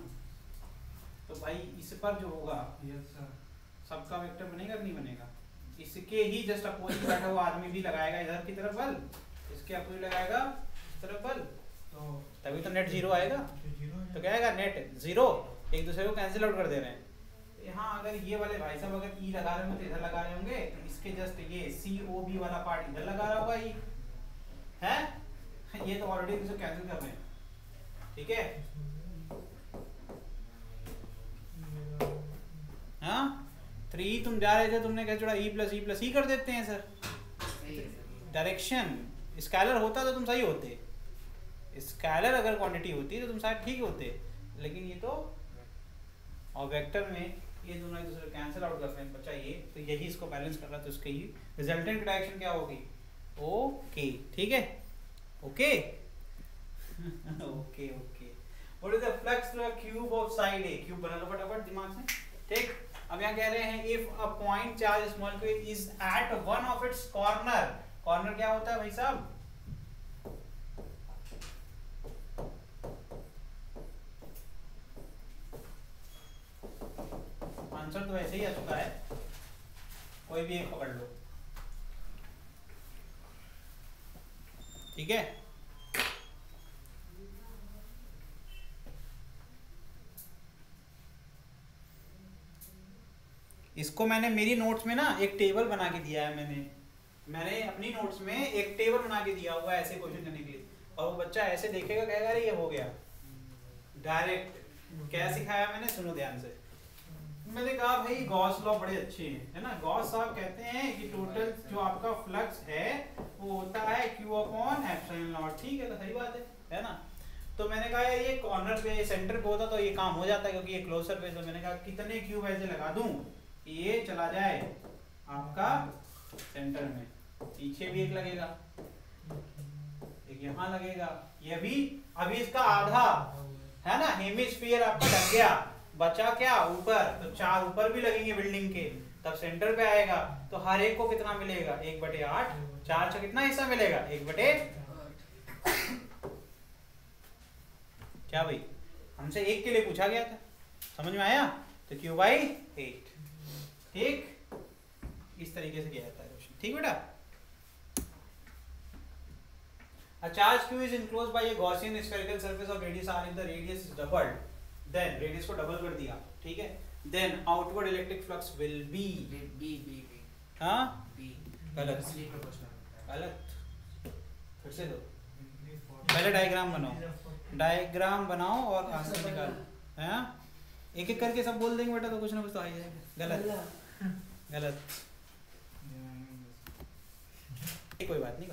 तो भाई इस पर जो होगा सबका वेक्टर बनेगा कि नहीं बनेगा? इसके ही जस्ट अपोजिट बैठा हुआ आदमी भी लगाएगा इधर की तरफ बल, इसके अपोजिट लगाएगा इस तरफ बल, तो तभी तो नेट जीरो आएगा। तो क्या आएगा? नेट जीरो, एक दूसरे को कैंसिल आउट कर दे रहे हैं। यहाँ अगर ये वाले भाई साहब अगर ई लगा रहे होंगे तो इधर लगा रहे होंगे, तो इसके जस्ट ये COB वाला पार्ट इधर लगा रहा होगा ई है, ये तो ऑलरेडी इसे कैंसिल कर रहे हैं। ठीक है, हाँ 3 तुम जा रहे थे, तुमने क्या जोड़ा E + E कर देते हैं सर। डायरेक्शन स्केलर होता तो तुम सही होते, स्केलर अगर क्वांटिटी होती तो तुम शायद ठीक होते, लेकिन ये तो और वेक्टर में ये दोनों एक दूसरे कैंसिल आउट करते हैं बच्चा ये, तो यही इसको बैलेंस कर रहा है, तो इसके ही रिजल्टेंट डायरेक्शन क्या होगी? ओके, ठीक है, okay okay okay. What is the flux through a cube of side A, cube बना लो फटाफट दिमाग से, ठीक। अब यहाँ कह रहे हैं if a point charge small q is at one of its corner, corner क्या होता है भाई साहब, आंसर तो ऐसे ही आ चुका है, कोई भी एक पकड़ लो, ठीक है। इसको मैंने मेरी नोट्स में ना एक टेबल बना के दिया है, मैंने अपनी नोट्स में एक टेबल बना के दिया हुआ है ऐसे क्वेश्चन करने के लिए, और वो बच्चा ऐसे देखेगा कहेगा अरे ये हो गया डायरेक्ट। क्या सिखाया मैंने, सुनो ध्यान से। मैंने कहा भाई गॉस लॉ बड़े अच्छे हैं, है ना। गॉस साहब कहते हैं कि टोटल जो आपका फ्लक्स है वो होता है q अपॉन एप्सिलॉन नॉट, ठीक है, तो सही बात है ना। तो मैंने कहा यार ये कॉर्नर पे सेंटर पे होता तो ये काम हो जाता क्योंकि ये क्लोज सरफेस है। मैंने कहा कितने क्यूब ऐसे लगा दूं ये चला जाए आपका सेंटर में, पीछे भी एक लगेगा, एक यहाँ लगेगा, ये भी अभी इसका आधा है ना, हेमिस्फीयर आपका ढक गया, बचा क्या ऊपर, तो 4 ऊपर भी लगेंगे बिल्डिंग के, तब सेंटर पे आएगा तो हर एक को कितना मिलेगा 1/8, 4 से कितना हिस्सा मिलेगा 1/8। क्या भाई हमसे एक के लिए पूछा गया था, समझ में आया, तो q/8, ठीक, इस तरीके से किया जाता है क्वेश्चन, ठीक बेटा। A charge q is enclosed by a Gaussian spherical surface of radius r if the radius is doubled, then radius को डबल कर दिया, ठीक है, then outward electric flux will be
B
हाँ
B
गलत गलत, फिर से दो, पहले डायग्राम बनाओ और आंसर निकालो, हैं एक एक करके सब बोल देंगे बेटा तो कुछ ना कुछ तो आ ही जाएगा। गलत कोई बात नहीं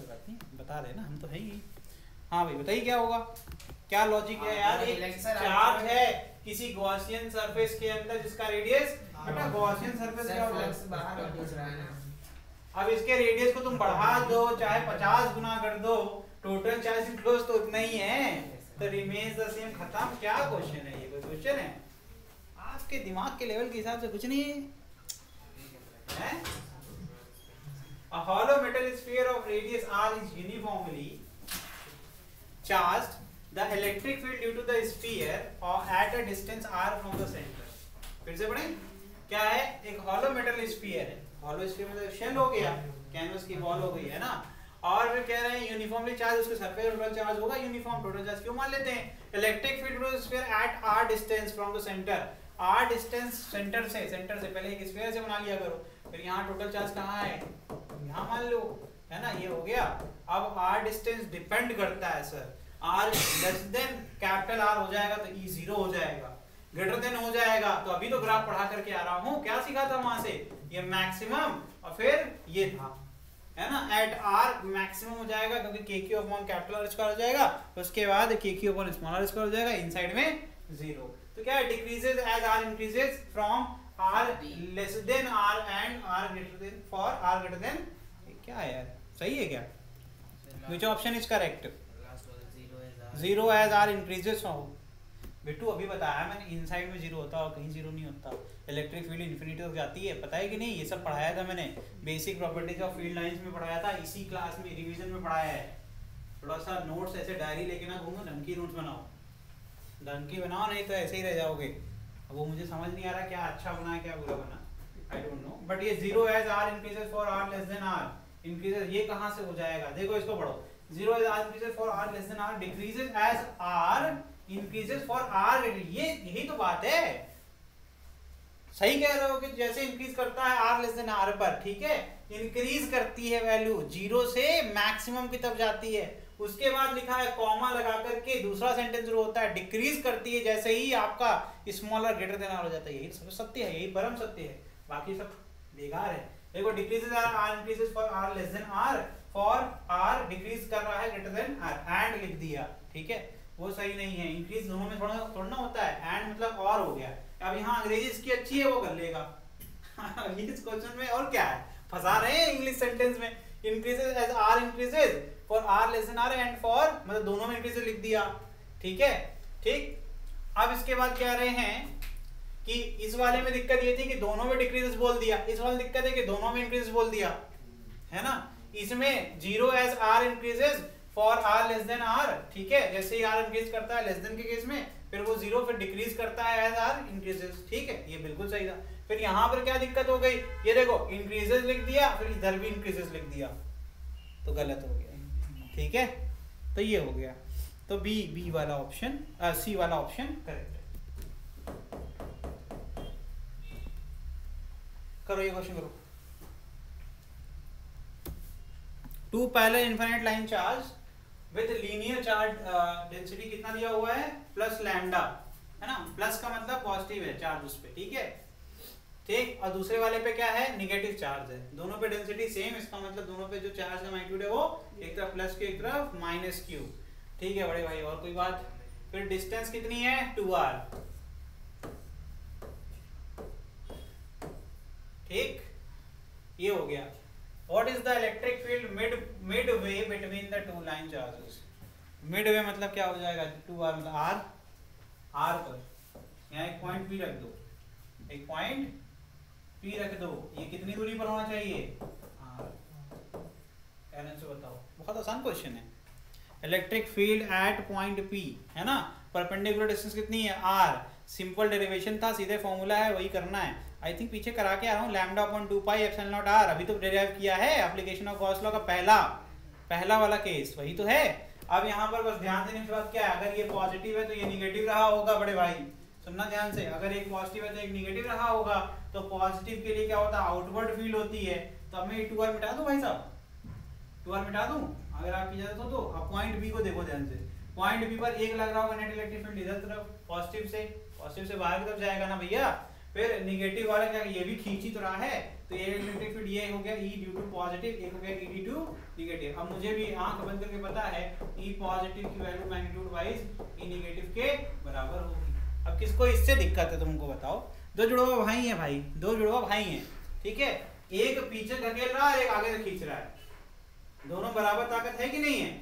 बता देना, हम तो है ही। हाँ भाई बताइए क्या होगा, क्या लॉजिक है यार, एक चार्ज है किसी गॉसियन सरफेस के अंदर जिसका रेडियस, बेटा गॉसियन सरफेस क्या होता है, अब इसके रेडियस को तुम बढ़ा दो चाहे 50 गुना कर दो, टोटल चार्ज इनक्लोज तो उतना ही है, तो रिमेन्स द सेम, खत्म। क्या क्वेश्चन है ये, कोई क्वेश्चन है आपके दिमाग के लेवल के हिसाब से कुछ नहीं है। A hollow metal sphere of radius r is uniformly charged. The electric field due to the sphere or at a distance r from the center. फिर से पढ़ें, क्या है, एक hollow metal sphere है, hollow sphere मतलब शेल हो गया, कैनवस की बॉल हो गई है ना, और फिर कह रहे हैं यूनिफॉर्मली चार्ज, उसके सरफेस टोटल चार्ज होगा यूनिफॉर्म, टोटल चार्ज क्यों मान लेते हैं, electric field to the sphere at r distance from the centre, r distance centre से पहले एक स्फीयर से बना लिया करो, फिर यहाँ टोटल चार्ज कहाँ है, यहाँ मान लो, है ना, ये हो गया। अब r डिस्टेंस डिपेंड करता है sir, r less then capital R हो जाएगा तो E 0 हो जाएगा, ग्रेटर देन हो जाएगा, तो अभी तो ग्राफ पढ़ा करके आ रहा हूँ, क्या सीखा था वहां से, ये मैक्सिमम और फिर ये था, है ना, एट R मैक्सिमम हो जाएगा क्योंकि KQ upon capital R square हो जाएगा, उसके बाद KQ upon small r square हो जाएगा, इनसाइड में 0, तो क्या है, decreases as R increases from R less than R and R greater than, for R greater than, क्या है यार, सही है क्या, which option is correct, 0 as R increases from, Bittu अभी बताया मैंने, इनसाइड में 0 होता है और कहीं 0 नहीं होता, इलेक्ट्रिक फील्ड इन्फिनिटी तक जाती है, पता है कि नहीं, ये सब पढ़ाया था मैंने, basic properties of field lines में पढ़ाया था, इसी क्लास में रिवीजन में पढ़ाया है। थोड़ा सा नोट्स ऐसे डायरी लेके ना घूमो, ढंग की नोट्स बनाओ, ढंग की बनाओ, नहीं तो ऐसे ही रह जाओगे। अब वो मुझे समझ नहीं आ रहा क्या अच्छा बना है क्या बुरा बना, आई डोंट नो, बट ये 0 as R increases for R less than R increases, ये कहाँ से हो जाएगा, देखो इसको पढ़ो, 0 as R increases for R less than R decreases as R increases for R, ये यही तो बात है, सही कह रहे हो कि जैसे इंक्रीज करता है R लेस देन R पर, ठीक है, इंक्रीज करती है वैल्यू 0 से मैक्सिमम की तरफ जाती है, उसके बाद लिखा है कॉमा लगा करके दूसरा सेंटेंस जो होता है, डिक्रीज करती है जैसे ही आपका स्मॉलर ग्रेटर देन R हो जाता है, यही सब सत्य है, यही परम सत्य है, बाकी सब बेकार है। देखो decreases R increases for R less than R, for R decrease कर रहा है ग्रेटर देन R, एंड लिख दिया, ठीक है, वो सही नहीं है, इंक्रीज दोनों में थोड़ा ना होता है, एंड मतलब और हो गया। अब यहाँ अंग्रेजी इसकी अच्छी है वो कर लेगा इस क्वेश्चन में, और क्या है, फंसा रहे हैं इंग्लिश सेंटेंस में, increases as R increases for R less than R and for, मतलब दोनों में इंक्रीजेस लिख दिया, ठीक है, ठीक, अब इसके बाद क्या रहे हैं कि इस वाले में दिक्कत ये थी कि दोनों में डिक्रीजेस बोल दिया, इस वाले दिक्कत है कि दोनों में इंक्रीज बोल दिया, है ना। इसमें 0 as r increases for r less than r, ठीक है। जैसे ही r इंक्रीज करता है लेस देन के केस में, फिर वो 0 फिर डिक्रीज करता है एज r इंक्रीजेस, ठीक है। ये बिल्कुल सही था। फिर यहाँ पर क्या दिक्कत हो गई, ये देखो इंक्रीजेस लिख दिया, फिर इधर भी इंक्रीजेस लिख दिया, तो गलत हो गया, ठीक है। तो ये हो गया, तो बी वाला ऑप्शन, सी वाला ऑप्शन करेक्ट है। करो ये क्वेश्चन करो। Two parallel infinite line charge with linear charge density कितना दिया हुआ है, प्लस लैम्डा, है ना। प्लस का मतलब पॉजिटिव है चार्ज उस पे, ठीक है, ठीक। और दूसरे वाले पे क्या है, निगेटिव चार्ज है। दोनों पे डेंसिटी सेम, इसका मतलब दोनों पे जो चार्ज का मैग्नीट्यूड है वो एक तरफ प्लस क्यू, एक तरफ माइनस क्यू, ठीक है बड़े भाई। और कोई बात। फिर डिस्टेंस कितनी है, 2r, ठीक, ये हो गया। What is the electric field midway between the two line charges? Midway मतलब क्या हो जाएगा, 2r मतलब r पर यहाँ एक पॉइंट P रख दो, एक पॉइंट P रख दो, ये कितनी दूरी पर होना चाहिए, r। कहने से बताओ, बहुत आसान क्वेश्चन है। Electric field eight point P, है ना, परपेंडिकुलर डिस्टेंस कितनी है, r। सिंपल डेरिवेशन था, सीधे फॉर्मूला है, वही करना है। आई थिंक पीछे करा के आ रहा हूँ, lambda upon 2 pi epsilon not r, अभी तो डेराइव किया है एप्लीकेशन ऑफ गॉस लॉ का पहला वाला केस, वही तो है। अब यहाँ पर बस ध्यान देने की बात क्या है, अगर ये पॉजिटिव है तो ये निगेटिव रहा होगा बड़े भाई, सुनना ध्यान से। अगर एक पॉजिटिव है तो एक निगेटिव रहा होगा, तो पॉजिटिव के लिए क्या होता है, आउटवर्ड फील्ड होती है। तो अब मैं 2r मिटा दूं भाई साहब, 2r मिटा दूं अगर आपकी इजाजत हो तो। अब पॉइंट बी को देखो ध्यान से, पॉइंट बी पर एक लग रहा होगा नेट इलेक्ट्रिक फील्ड इधर तरफ, पॉजिटिव से बाहर की तरफ जाएगा ना भैया। फिर निगेटिव वाला क्या, ये भी खींच ही तो रहा है, तो ये इलेक्ट्रिक फील्ड ये हो गया E ड्यू टू पॉजिटिव, एक हो गया E ड्यू टू निगेटिव। अब मुझे भी आंख बंद करके पता है E पॉजिटिव की value magnitude wise E negative के बराबर होगी। अब किसको इससे दिक्कत है तुमको बताओ, दो जुड़वा भाई हैं भाई, दो जुड़वा भाई हैं, ठीक है। एक पीछे धकेल रहा है, एक आगे से खींच रहा है, दोनों बराबर ताकत है कि नहीं है,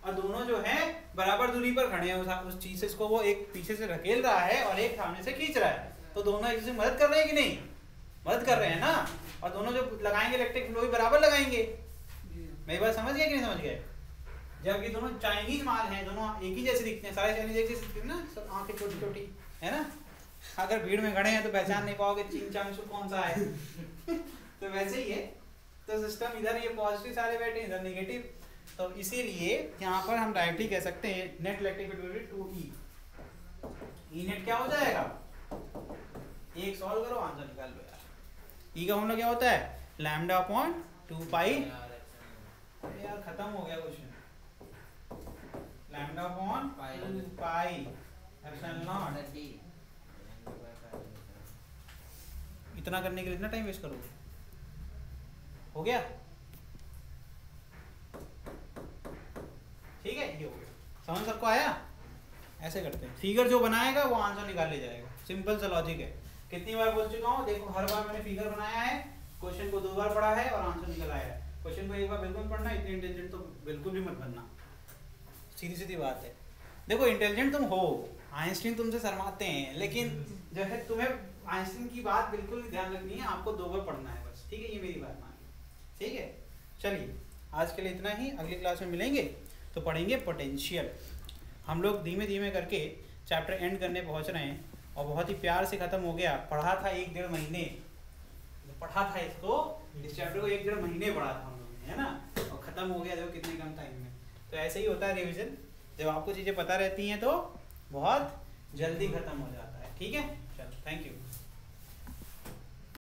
और दोनों जो है बराबर दूरी पर खड़े हैं उस चीज से, को वो एक पीछे से धकेल रहा है और एक सामने से खींच रहा है, तो दोनों एक दूसरे मदद कर रहे हैं कि नहीं, मदद कर रहे हैं ना। और दोनों जो लगाएंगे इलेक्ट्रिक फील्ड भी बराबर लगाएंगे। मेरी बात समझ गए कि नहीं समझ गए। जब ये दोनों चाइनीज माल हैं, दोनों एक ही जैसे दिखते हैं, सारे चाइनीज एक जैसे दिखते हैं ना, सब आंखें छोटी छोटी, है ना। अगर भीड़ में खड़े हैं तो पहचान नहीं पाओगे चीन चांगसू कौन सा है तो वैसे ही है। तो सिस्टम इधर ये पॉजिटिव सारे बैठे, इधर निगेटिव, तो इसीलिए यहाँ पर हम डायरेक्टली कह सकते हैं net electric field 2E। E net क्या हो जाएगा, एक सॉल्व करो आंसर निकाल लो यार। ई का फॉर्मूला क्या होता है, लैम्डा अपॉन 2 पाई, यार खत्म हो गया question, lambda upon 2 pi epsilon not. इतना करने के लिए इतना टाइम वेस्ट करोगे, हो गया, ठीक है, ये हो गया, समझ सबको आया। ऐसे करते हैं, फिगर जो बनाएगा वो आंसर निकाल ले जाएगा, सिंपल सा लॉजिक है। कितनी बार बोल चुका हूँ, देखो हर बार मैंने फिगर बनाया है, क्वेश्चन को 2 बार पढ़ा है और आंसर निकल आया है। क्वेश्चन को एक बार बिल्कुल पढ़ना, इतने इंटेलिजेंट तो बिल्कुल भी मत बनना, सीधी सीधी बात है। देखो इंटेलिजेंट तुम हो, आइंस्टीन तुमसे शर्माते हैं, लेकिन जो है तुम्हें आइंस्टीन की बात बिल्कुल ध्यान रखनी है, आपको 2 बार पढ़ना है बस, ठीक है, ये मेरी बात मानिए, ठीक है। चलिए आज के लिए इतना ही, अगली क्लास में मिलेंगे तो पढ़ेंगे पोटेंशियल। हम लोग धीमे धीमे करके चैप्टर एंड करने पहुंच रहे हैं, और बहुत ही प्यार से ख़त्म हो गया। पढ़ा था 1-1.5 महीने, पढ़ा था इसको, इस चैप्टर को 1-1.5 महीने पढ़ा था हम लोगों ने, है ना, और ख़त्म हो गया देखो कितने कम टाइम में। तो ऐसे ही होता है रिविज़न, जब आपको चीज़ें पता रहती हैं तो बहुत जल्दी ख़त्म हो जाता है, ठीक है। चलो थैंक यू।